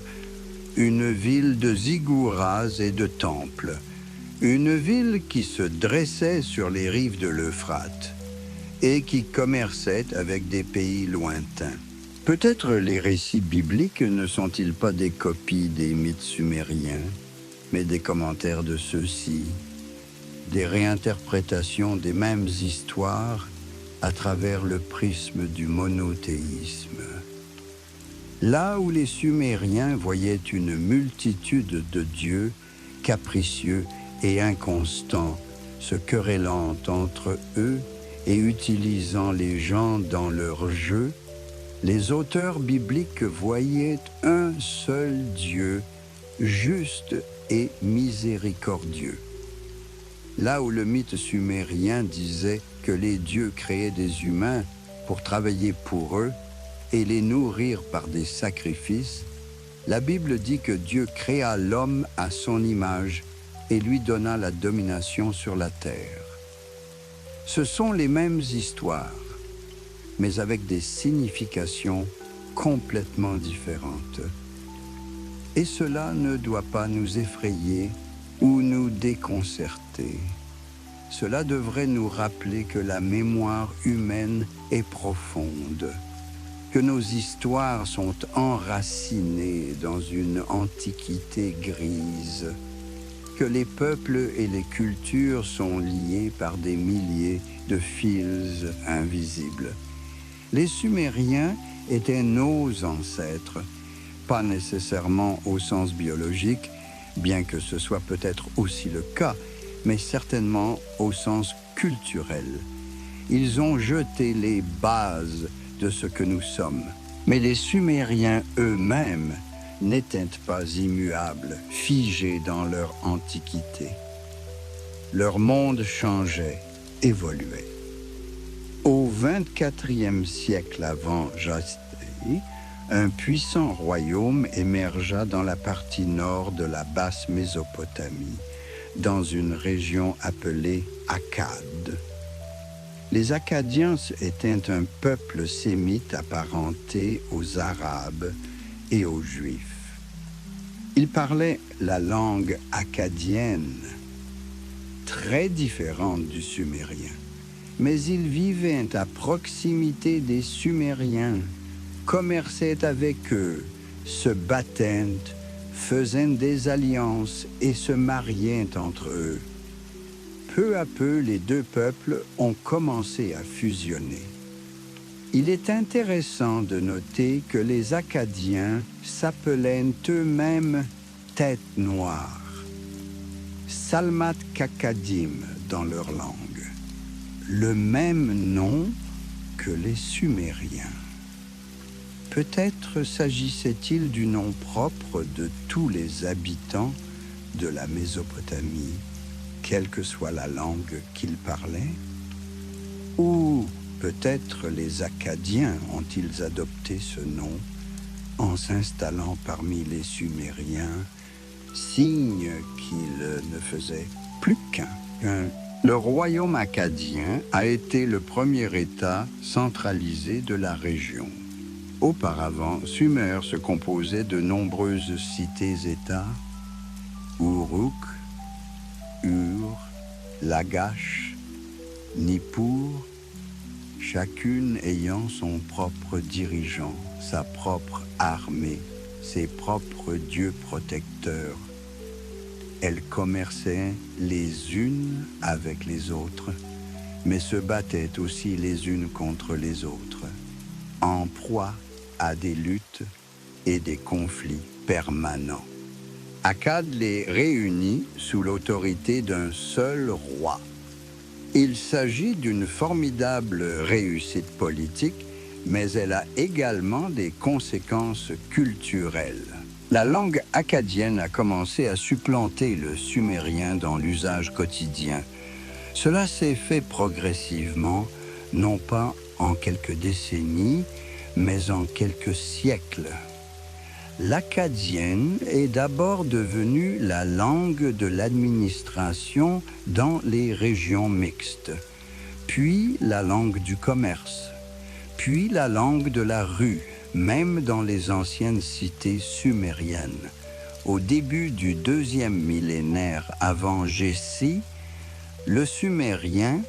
une ville de ziggourats et de temples, une ville qui se dressait sur les rives de l'Euphrate et qui commerçait avec des pays lointains. Peut-être les récits bibliques ne sont-ils pas des copies des mythes sumériens, mais des commentaires de ceux-ci, des réinterprétations des mêmes histoires à travers le prisme du monothéisme. Là où les Sumériens voyaient une multitude de dieux capricieux et inconstants, se querellant entre eux et utilisant les gens dans leur jeu, les auteurs bibliques voyaient un seul Dieu, juste et miséricordieux. Là où le mythe sumérien disait que les dieux créaient des humains pour travailler pour eux et les nourrir par des sacrifices, la Bible dit que Dieu créa l'homme à son image et lui donna la domination sur la terre. Ce sont les mêmes histoires, mais avec des significations complètement différentes. Et cela ne doit pas nous effrayer ou nous déconcerter. Cela devrait nous rappeler que la mémoire humaine est profonde, que nos histoires sont enracinées dans une antiquité grise, que les peuples et les cultures sont liés par des milliers de fils invisibles. Les Sumériens étaient nos ancêtres, pas nécessairement au sens biologique, bien que ce soit peut-être aussi le cas, mais certainement au sens culturel. Ils ont jeté les bases de ce que nous sommes. Mais les Sumériens eux-mêmes n'étaient pas immuables, figés dans leur antiquité. Leur monde changeait, évoluait. Au XXIe siècle avant Jacé, un puissant royaume émergea dans la partie nord de la basse Mésopotamie, dans une région appelée Akkad. Les Akkadiens étaient un peuple sémite apparenté aux Arabes et aux Juifs. Ils parlaient la langue akkadienne, très différente du sumérien, mais ils vivaient à proximité des Sumériens, commerçaient avec eux, se battaient, faisaient des alliances et se mariaient entre eux. Peu à peu, les deux peuples ont commencé à fusionner. Il est intéressant de noter que les Akkadiens s'appelaient eux-mêmes Têtes Noires, Salmat Kakadim dans leur langue. le même nom que les Sumériens. Peut-être s'agissait-il du nom propre de tous les habitants de la Mésopotamie, quelle que soit la langue qu'ils parlaient? Ou peut-être les Akkadiens ont-ils adopté ce nom en s'installant parmi les Sumériens, signe qu'ils ne faisaient plus qu'un. Le royaume akkadien a été le premier État centralisé de la région. Auparavant, Sumer se composait de nombreuses cités-États, Uruk, Ur, Lagash, Nippur, chacune ayant son propre dirigeant, sa propre armée, ses propres dieux protecteurs. Elles commerçaient les unes avec les autres, mais se battaient aussi les unes contre les autres, en proie à des luttes et des conflits permanents. Akkad les réunit sous l'autorité d'un seul roi. Il s'agit d'une formidable réussite politique, mais elle a également des conséquences culturelles. La langue akkadienne a commencé à supplanter le sumérien dans l'usage quotidien. Cela s'est fait progressivement, non pas en quelques décennies, mais en quelques siècles. L'akkadienne est d'abord devenue la langue de l'administration dans les régions mixtes, puis la langue du commerce, puis la langue de la rue, même dans les anciennes cités sumériennes. Au début du 2e millénaire avant Jésus, le sumérien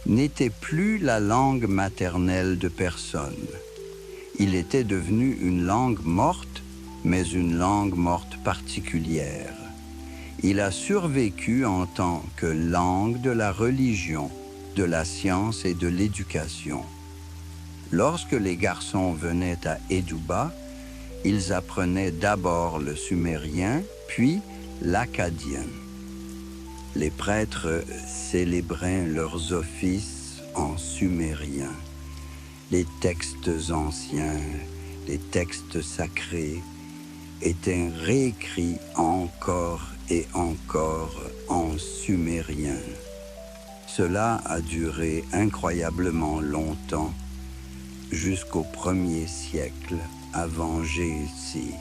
n'était plus la langue maternelle de personne. Il était devenu une langue morte, mais une langue morte particulière. Il a survécu en tant que langue de la religion, de la science et de l'éducation. Lorsque les garçons venaient à Edouba, ils apprenaient d'abord le sumérien, puis l'akkadien. Les prêtres célébraient leurs offices en sumérien. Les textes anciens, les textes sacrés, étaient réécrits encore et encore en sumérien. Cela a duré incroyablement longtemps, jusqu'au 1er siècle avant Jésus,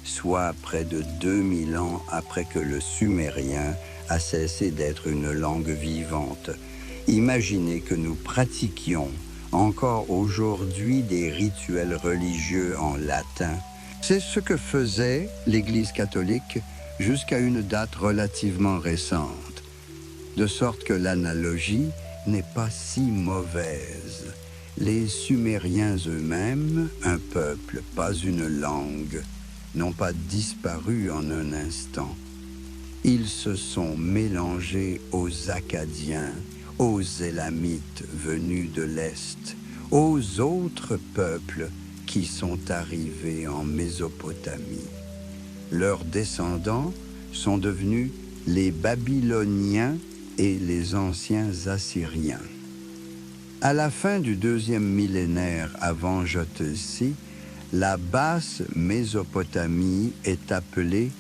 soit près de 2000 ans après que le sumérien a cessé d'être une langue vivante. Imaginez que nous pratiquions encore aujourd'hui des rituels religieux en latin. C'est ce que faisait l'Église catholique jusqu'à une date relativement récente, de sorte que l'analogie n'est pas si mauvaise. Les Sumériens eux-mêmes, un peuple, pas une langue, n'ont pas disparu en un instant. Ils se sont mélangés aux Akkadiens, aux Élamites venus de l'Est, aux autres peuples qui sont arrivés en Mésopotamie. Leurs descendants sont devenus les Babyloniens et les anciens Assyriens. À la fin du 2e millénaire avant Jésus, la basse Mésopotamie est appelée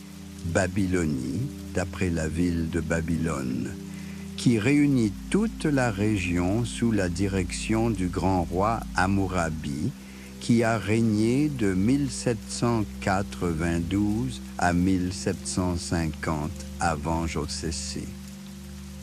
Babylonie, d'après la ville de Babylone, qui réunit toute la région sous la direction du grand roi Hammurabi, qui a régné de 1792 à 1750 avant Jésus.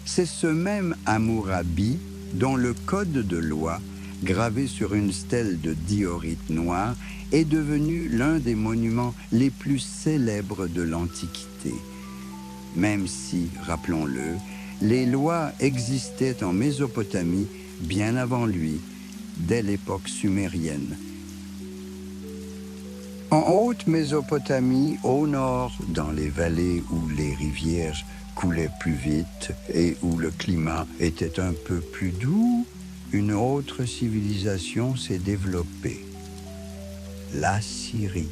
C'est ce même Hammurabi dont le code de loi, gravé sur une stèle de diorite noire, est devenu l'un des monuments les plus célèbres de l'Antiquité. Même si, rappelons-le, les lois existaient en Mésopotamie bien avant lui, dès l'époque sumérienne. En haute Mésopotamie, au nord, dans les vallées où les rivières coulaient plus vite et où le climat était un peu plus doux, une autre civilisation s'est développée, l'Assyrie.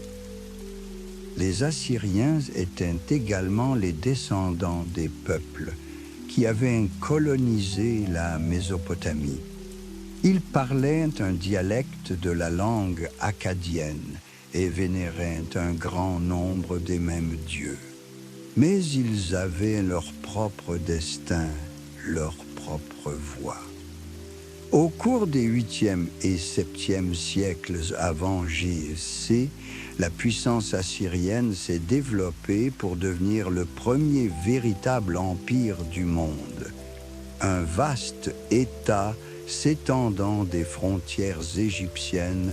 Les Assyriens étaient également les descendants des peuples qui qui avaient colonisé la Mésopotamie. Ils parlaient un dialecte de la langue akkadienne et vénéraient un grand nombre des mêmes dieux. Mais ils avaient leur propre destin, leur propre voie. Au cours des 8e et 7e siècles avant JC, la puissance assyrienne s'est développée pour devenir le premier véritable empire du monde. Un vaste État s'étendant des frontières égyptiennes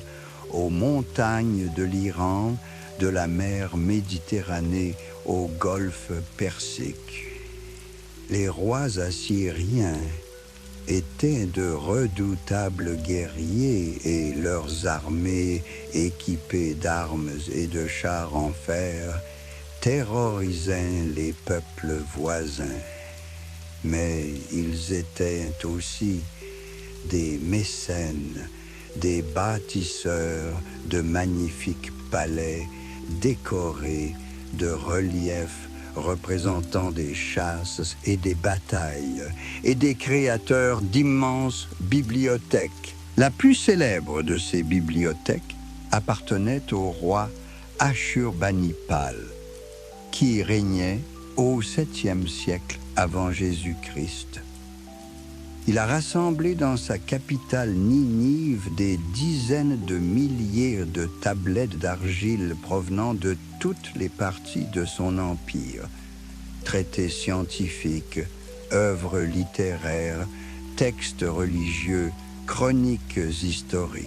aux montagnes de l'Iran, de la mer Méditerranée au golfe Persique. Les rois assyriens étaient de redoutables guerriers et leurs armées, équipées d'armes et de chars en fer, terrorisaient les peuples voisins. Mais ils étaient aussi des mécènes, des bâtisseurs de magnifiques palais décorés de reliefs représentant des chasses et des batailles, et des créateurs d'immenses bibliothèques. La plus célèbre de ces bibliothèques appartenait au roi Ashurbanipal, qui régnait au 7e siècle avant Jésus-Christ. Il a rassemblé dans sa capitale Ninive des dizaines de milliers de tablettes d'argile provenant de toutes les parties de son empire. Traités scientifiques, œuvres littéraires, textes religieux, chroniques historiques.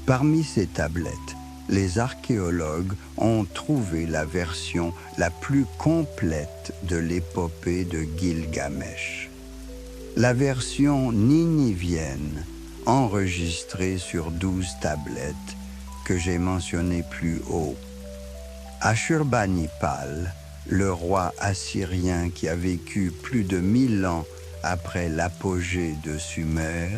Parmi ces tablettes, les archéologues ont trouvé la version la plus complète de l'épopée de Gilgamesh. La version ninivienne, enregistrée sur 12 tablettes, que j'ai mentionnées plus haut. Ashurbanipal, le roi assyrien qui a vécu plus de 1000 ans après l'apogée de Sumer,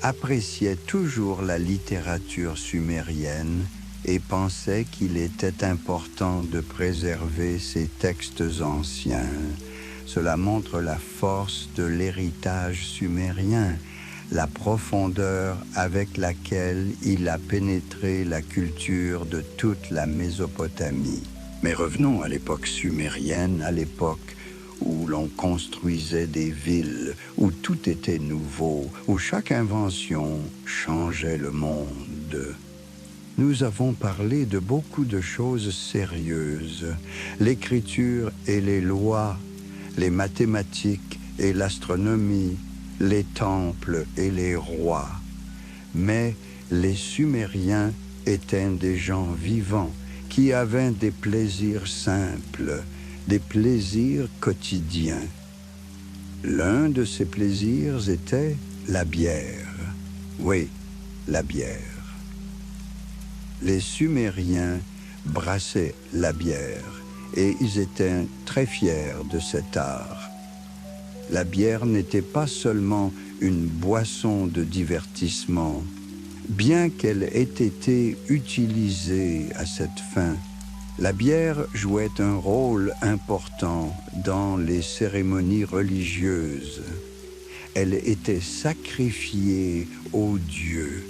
appréciait toujours la littérature sumérienne et pensait qu'il était important de préserver ces textes anciens. Cela montre la force de l'héritage sumérien, la profondeur avec laquelle il a pénétré la culture de toute la Mésopotamie. Mais revenons à l'époque sumérienne, à l'époque où l'on construisait des villes, où tout était nouveau, où chaque invention changeait le monde. Nous avons parlé de beaucoup de choses sérieuses, l'écriture et les lois, les mathématiques et l'astronomie, les temples et les rois. Mais les Sumériens étaient des gens vivants qui avaient des plaisirs simples, des plaisirs quotidiens. L'un de ces plaisirs était la bière. Oui, la bière. Les Sumériens brassaient la bière et ils étaient très fiers de cet art. La bière n'était pas seulement une boisson de divertissement, bien qu'elle ait été utilisée à cette fin. La bière jouait un rôle important dans les cérémonies religieuses. Elle était sacrifiée aux dieux,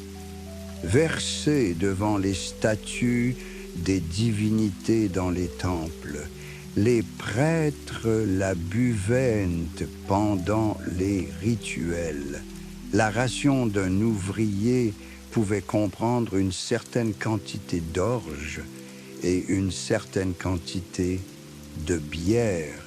versée devant les statues des divinités dans les temples. Les prêtres la buvaient pendant les rituels. La ration d'un ouvrier pouvait comprendre une certaine quantité d'orge et une certaine quantité de bière.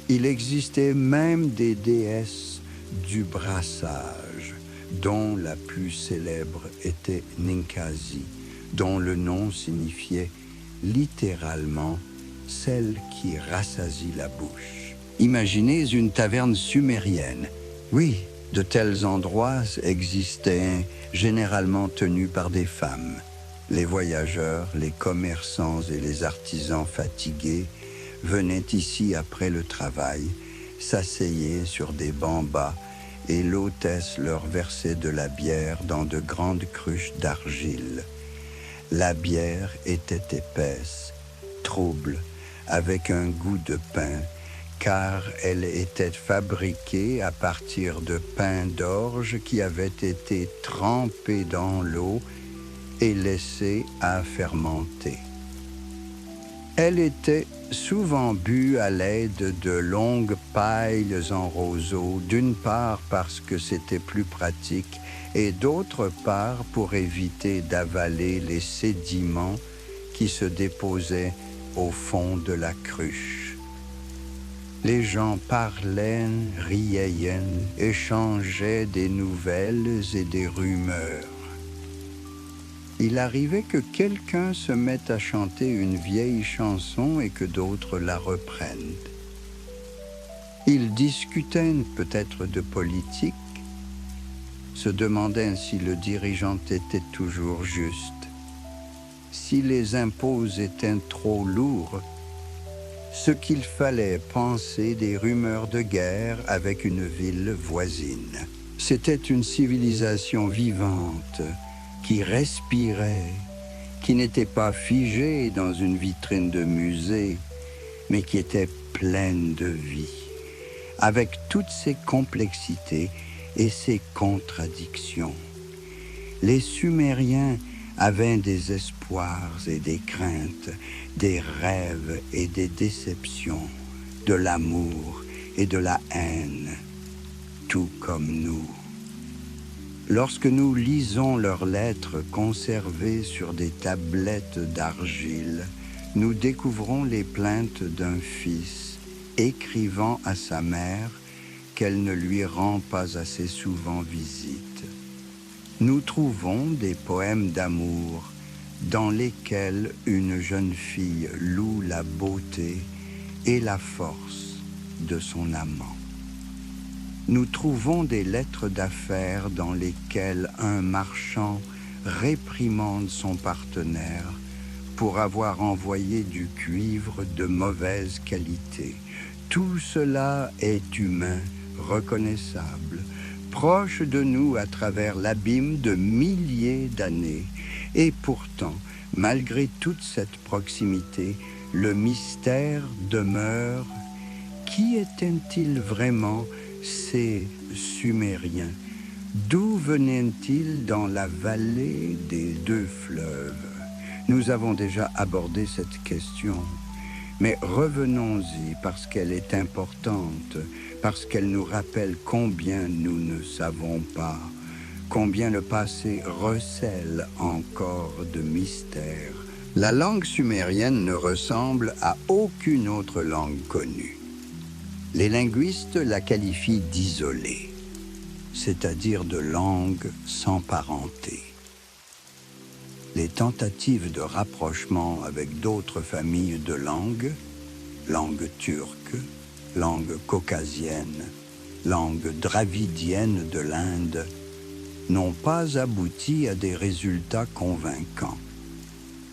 Il existait même des déesses du brassage, dont la plus célèbre était Ninkasi, dont le nom signifiait littéralement « celle qui rassasie la bouche ». Imaginez une taverne sumérienne. Oui, de tels endroits existaient, généralement tenus par des femmes. Les voyageurs, les commerçants et les artisans fatigués venaient ici après le travail, s'asseyaient sur des bancs bas et l'hôtesse leur versait de la bière dans de grandes cruches d'argile. La bière était épaisse, trouble, avec un goût de pain car elle était fabriquée à partir de pain d'orge qui avait été trempé dans l'eau et laissé à fermenter. Elle était souvent bue à l'aide de longues pailles en roseau, d'une part parce que c'était plus pratique et d'autre part pour éviter d'avaler les sédiments qui se déposaient au fond de la cruche. Les gens parlaient, riaient, échangeaient des nouvelles et des rumeurs. Il arrivait que quelqu'un se mette à chanter une vieille chanson et que d'autres la reprennent. Ils discutaient peut-être de politique, se demandaient si le dirigeant était toujours juste, si les impôts étaient trop lourds, ce qu'il fallait penser des rumeurs de guerre avec une ville voisine. C'était une civilisation vivante, qui respirait, qui n'était pas figée dans une vitrine de musée, mais qui était pleine de vie, avec toutes ses complexités et ses contradictions. Les Sumériens avaient des espoirs et des craintes, des rêves et des déceptions, de l'amour et de la haine, tout comme nous. Lorsque nous lisons leurs lettres conservées sur des tablettes d'argile, nous découvrons les plaintes d'un fils écrivant à sa mère qu'elle ne lui rend pas assez souvent visite. Nous trouvons des poèmes d'amour dans lesquels une jeune fille loue la beauté et la force de son amant. Nous trouvons des lettres d'affaires dans lesquelles un marchand réprimande son partenaire pour avoir envoyé du cuivre de mauvaise qualité. Tout cela est humain, reconnaissable, proche de nous à travers l'abîme de milliers d'années. Et pourtant, malgré toute cette proximité, le mystère demeure. Qui étaient-ils vraiment, ces Sumériens? D'où venaient-ils dans la vallée des deux fleuves? Nous avons déjà abordé cette question, mais revenons-y parce qu'elle est importante, parce qu'elle nous rappelle combien nous ne savons pas, combien le passé recèle encore de mystères. La langue sumérienne ne ressemble à aucune autre langue connue. Les linguistes la qualifient d'isolée, c'est-à-dire de langue sans parenté. Les tentatives de rapprochement avec d'autres familles de langue turque, langue caucasienne, langue dravidienne de l'Inde, n'ont pas abouti à des résultats convaincants.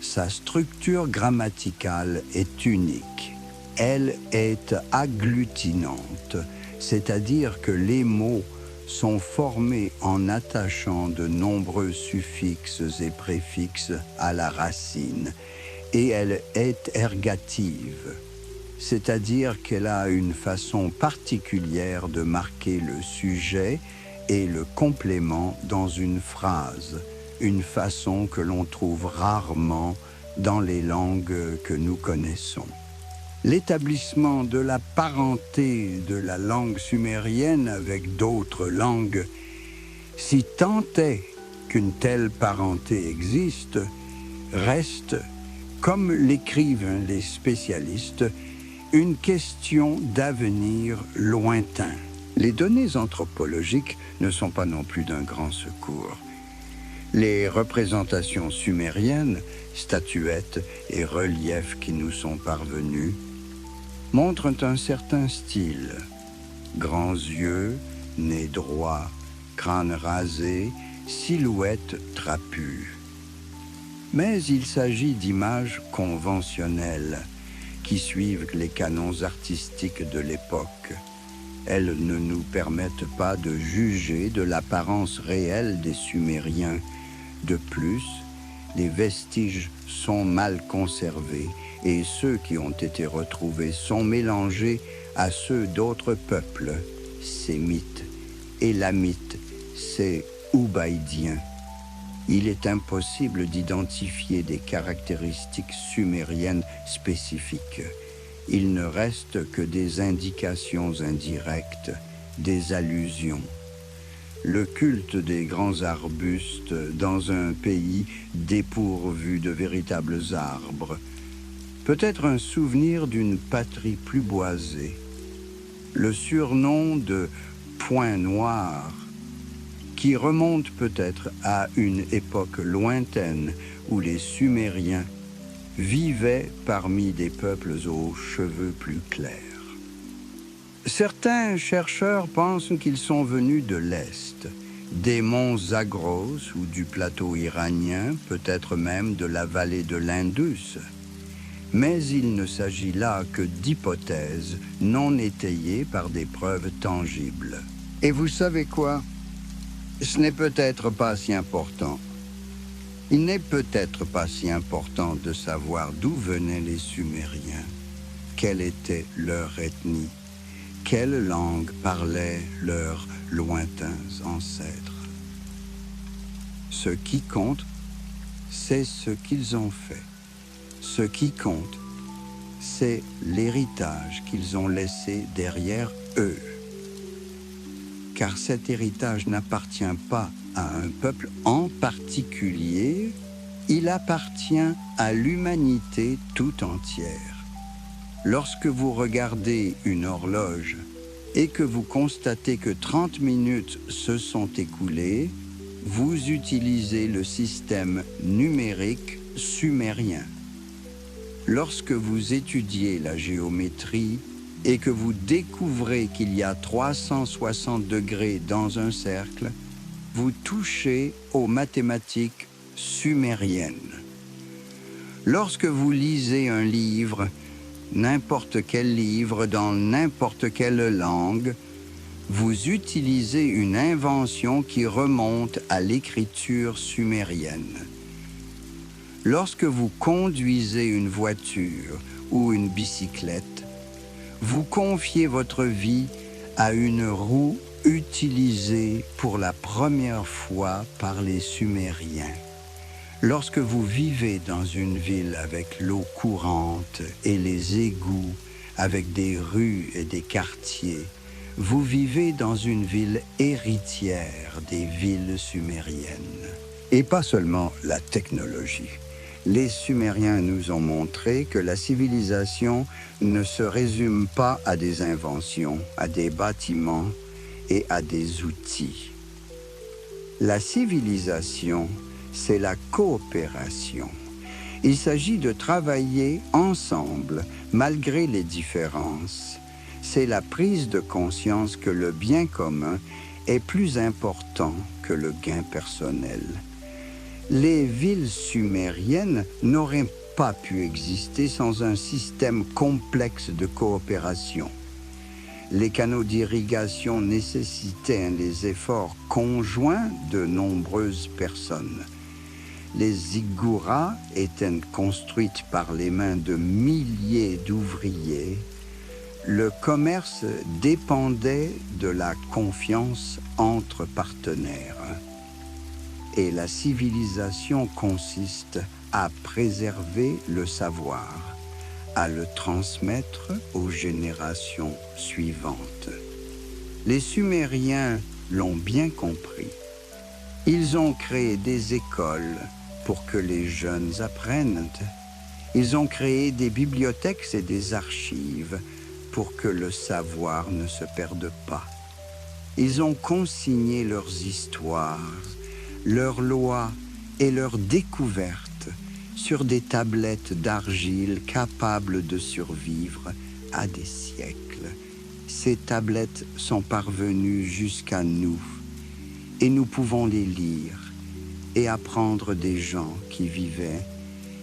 Sa structure grammaticale est unique. Elle est agglutinante, c'est-à-dire que les mots sont formés en attachant de nombreux suffixes et préfixes à la racine, et elle est ergative, c'est-à-dire qu'elle a une façon particulière de marquer le sujet et le complément dans une phrase, une façon que l'on trouve rarement dans les langues que nous connaissons. L'établissement de la parenté de la langue sumérienne avec d'autres langues, si tant est qu'une telle parenté existe, reste, comme l'écrivent les spécialistes, une question d'avenir lointain. Les données anthropologiques ne sont pas non plus d'un grand secours. Les représentations sumériennes, statuettes et reliefs qui nous sont parvenus montrent un certain style. Grands yeux, nez droit, crâne rasé, silhouette trapue. Mais il s'agit d'images conventionnelles qui suivent les canons artistiques de l'époque. Elles ne nous permettent pas de juger de l'apparence réelle des Sumériens. De plus, les vestiges sont mal conservés et ceux qui ont été retrouvés sont mélangés à ceux d'autres peuples, sémites, élamites, c'est Ubaïdien. Il est impossible d'identifier des caractéristiques sumériennes spécifiques. Il ne reste que des indications indirectes, des allusions. Le culte des grands arbustes dans un pays dépourvu de véritables arbres, peut-être un souvenir d'une patrie plus boisée. Le surnom de Point Noir, qui remonte peut-être à une époque lointaine où les Sumériens vivaient parmi des peuples aux cheveux plus clairs. Certains chercheurs pensent qu'ils sont venus de l'Est, des monts Zagros ou du plateau iranien, peut-être même de la vallée de l'Indus. Mais il ne s'agit là que d'hypothèses non étayées par des preuves tangibles. Et vous savez quoi? Ce n'est peut-être pas si important. Il n'est peut-être pas si important de savoir d'où venaient les Sumériens, quelle était leur ethnie, quelle langue parlaient leurs lointains ancêtres. Ce qui compte, c'est ce qu'ils ont fait. Ce qui compte, c'est l'héritage qu'ils ont laissé derrière eux. Car cet héritage n'appartient pas à un peuple en particulier, il appartient à l'humanité tout entière. Lorsque vous regardez une horloge et que vous constatez que 30 minutes se sont écoulées, vous utilisez le système numérique sumérien. Lorsque vous étudiez la géométrie et que vous découvrez qu'il y a 360 degrés dans un cercle, vous touchez aux mathématiques sumériennes. Lorsque vous lisez un livre, n'importe quel livre dans n'importe quelle langue, vous utilisez une invention qui remonte à l'écriture sumérienne. Lorsque vous conduisez une voiture ou une bicyclette, vous confiez votre vie à une roue utilisée pour la première fois par les Sumériens. Lorsque vous vivez dans une ville avec l'eau courante et les égouts, avec des rues et des quartiers, vous vivez dans une ville héritière des villes sumériennes. Et pas seulement la technologie. Les Sumériens nous ont montré que la civilisation ne se résume pas à des inventions, à des bâtiments et à des outils. La civilisation, c'est la coopération. Il s'agit de travailler ensemble, malgré les différences. C'est la prise de conscience que le bien commun est plus important que le gain personnel. Les villes sumériennes n'auraient pas pu exister sans un système complexe de coopération. Les canaux d'irrigation nécessitaient les efforts conjoints de nombreuses personnes. Les ziggourats étaient construites par les mains de milliers d'ouvriers. Le commerce dépendait de la confiance entre partenaires. Et la civilisation consiste à préserver le savoir, à le transmettre aux générations suivantes. Les Sumériens l'ont bien compris. Ils ont créé des écoles pour que les jeunes apprennent. Ils ont créé des bibliothèques et des archives pour que le savoir ne se perde pas. Ils ont consigné leurs histoires, leurs lois et leurs découvertes sur des tablettes d'argile capables de survivre à des siècles. Ces tablettes sont parvenues jusqu'à nous et nous pouvons les lire et apprendre des gens qui vivaient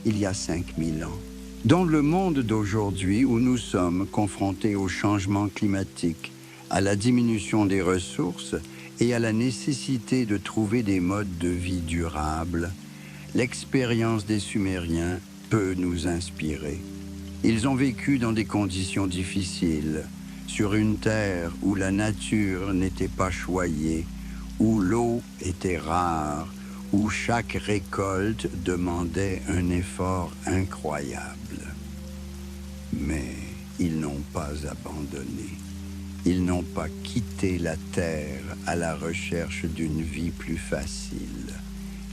il y a 5000 ans. Dans le monde d'aujourd'hui où nous sommes confrontés au changement climatique, à la diminution des ressources et à la nécessité de trouver des modes de vie durables, l'expérience des Sumériens peut nous inspirer. Ils ont vécu dans des conditions difficiles, sur une terre où la nature n'était pas choyée, où l'eau était rare, où chaque récolte demandait un effort incroyable. Mais ils n'ont pas abandonné. Ils n'ont pas quitté la terre à la recherche d'une vie plus facile.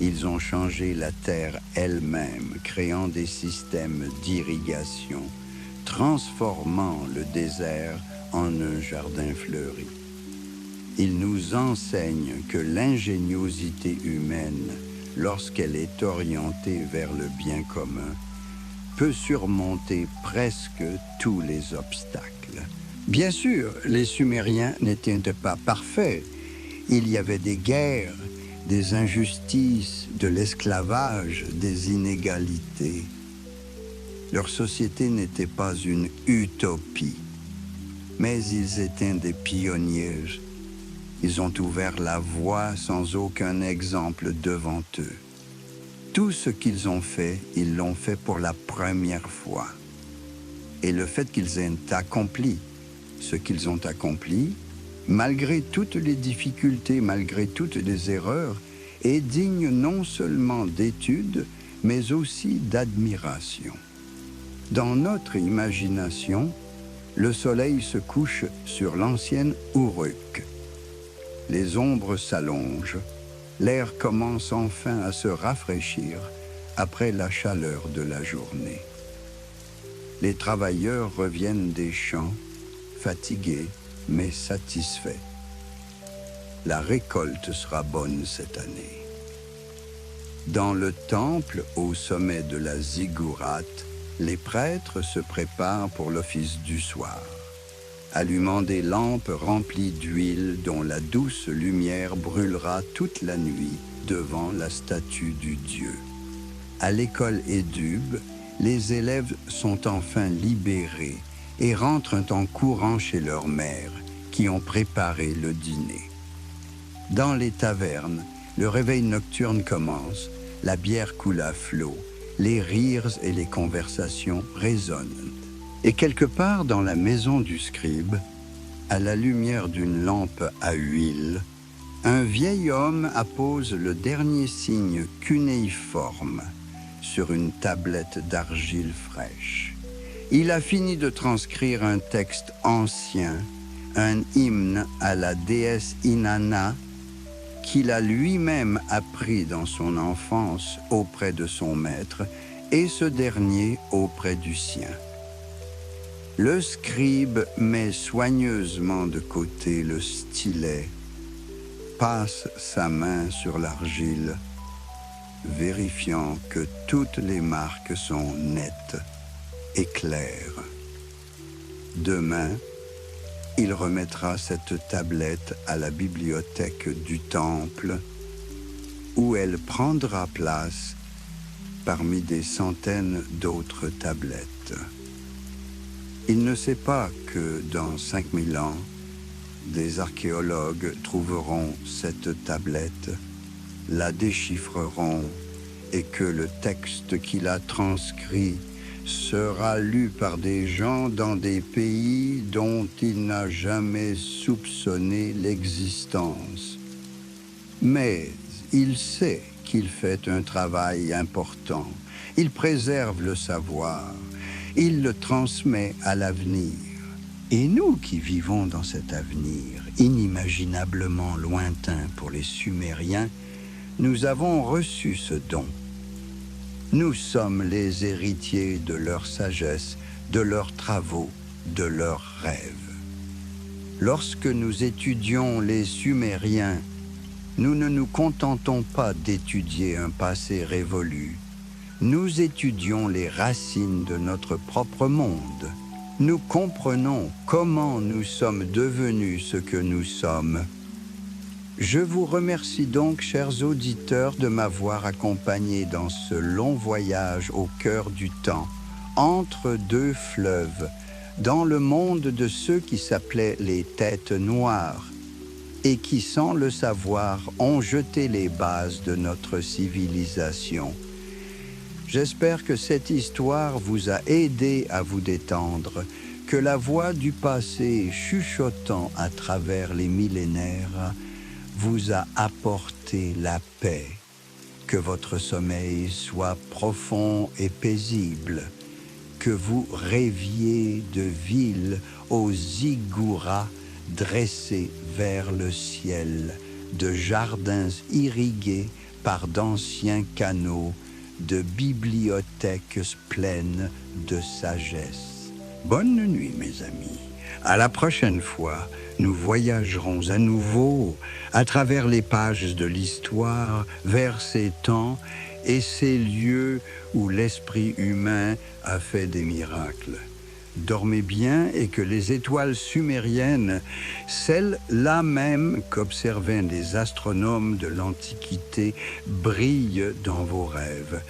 Ils ont changé la terre elle-même, créant des systèmes d'irrigation, transformant le désert en un jardin fleuri. Ils nous enseignent que l'ingéniosité humaine, lorsqu'elle est orientée vers le bien commun, peut surmonter presque tous les obstacles. Bien sûr, les Sumériens n'étaient pas parfaits. Il y avait des guerres, des injustices, de l'esclavage, des inégalités. Leur société n'était pas une utopie, mais ils étaient des pionniers. Ils ont ouvert la voie sans aucun exemple devant eux. Tout ce qu'ils ont fait, ils l'ont fait pour la première fois. Et le fait qu'ils aient accompli ce qu'ils ont accompli, malgré toutes les difficultés, malgré toutes les erreurs, est digne non seulement d'étude, mais aussi d'admiration. Dans notre imagination, le soleil se couche sur l'ancienne Uruk. Les ombres s'allongent, l'air commence enfin à se rafraîchir après la chaleur de la journée. Les travailleurs reviennent des champs, fatigués mais satisfaits. La récolte sera bonne cette année. Dans le temple, au sommet de la ziggourate, les prêtres se préparent pour l'office du soir, allumant des lampes remplies d'huile dont la douce lumière brûlera toute la nuit devant la statue du Dieu. À l'école Édube, les élèves sont enfin libérés et rentrent en courant chez leur mère, qui ont préparé le dîner. Dans les tavernes, le réveil nocturne commence, la bière coule à flot, les rires et les conversations résonnent. Et quelque part dans la maison du scribe, à la lumière d'une lampe à huile, un vieil homme appose le dernier signe cunéiforme sur une tablette d'argile fraîche. Il a fini de transcrire un texte ancien, un hymne à la déesse Inanna, qu'il a lui-même appris dans son enfance auprès de son maître, et ce dernier auprès du sien. Le scribe met soigneusement de côté le stylet, passe sa main sur l'argile, vérifiant que toutes les marques sont nettes et claires. Demain, il remettra cette tablette à la bibliothèque du temple, où elle prendra place parmi des centaines d'autres tablettes. Il ne sait pas que dans 5000 ans, des archéologues trouveront cette tablette, la déchiffreront et que le texte qu'il a transcrit sera lu par des gens dans des pays dont il n'a jamais soupçonné l'existence. Mais il sait qu'il fait un travail important. Il préserve le savoir. Il le transmet à l'avenir. Et nous qui vivons dans cet avenir, inimaginablement lointain pour les Sumériens, nous avons reçu ce don. Nous sommes les héritiers de leur sagesse, de leurs travaux, de leurs rêves. Lorsque nous étudions les Sumériens, nous ne nous contentons pas d'étudier un passé révolu. Nous étudions les racines de notre propre monde. Nous comprenons comment nous sommes devenus ce que nous sommes. Je vous remercie donc, chers auditeurs, de m'avoir accompagné dans ce long voyage au cœur du temps, entre deux fleuves, dans le monde de ceux qui s'appelaient les Têtes Noires, et qui, sans le savoir, ont jeté les bases de notre civilisation. J'espère que cette histoire vous a aidé à vous détendre, que la voix du passé chuchotant à travers les millénaires vous a apporté la paix. Que votre sommeil soit profond et paisible, que vous rêviez de villes aux ziggourats dressés vers le ciel, de jardins irrigués par d'anciens canaux, de bibliothèques pleines de sagesse. Bonne nuit, mes amis. À la prochaine fois, nous voyagerons à nouveau à travers les pages de l'histoire vers ces temps et ces lieux où l'esprit humain a fait des miracles. Dormez bien et que les étoiles sumériennes, celles-là même qu'observaient les astronomes de l'Antiquité, brillent dans vos rêves.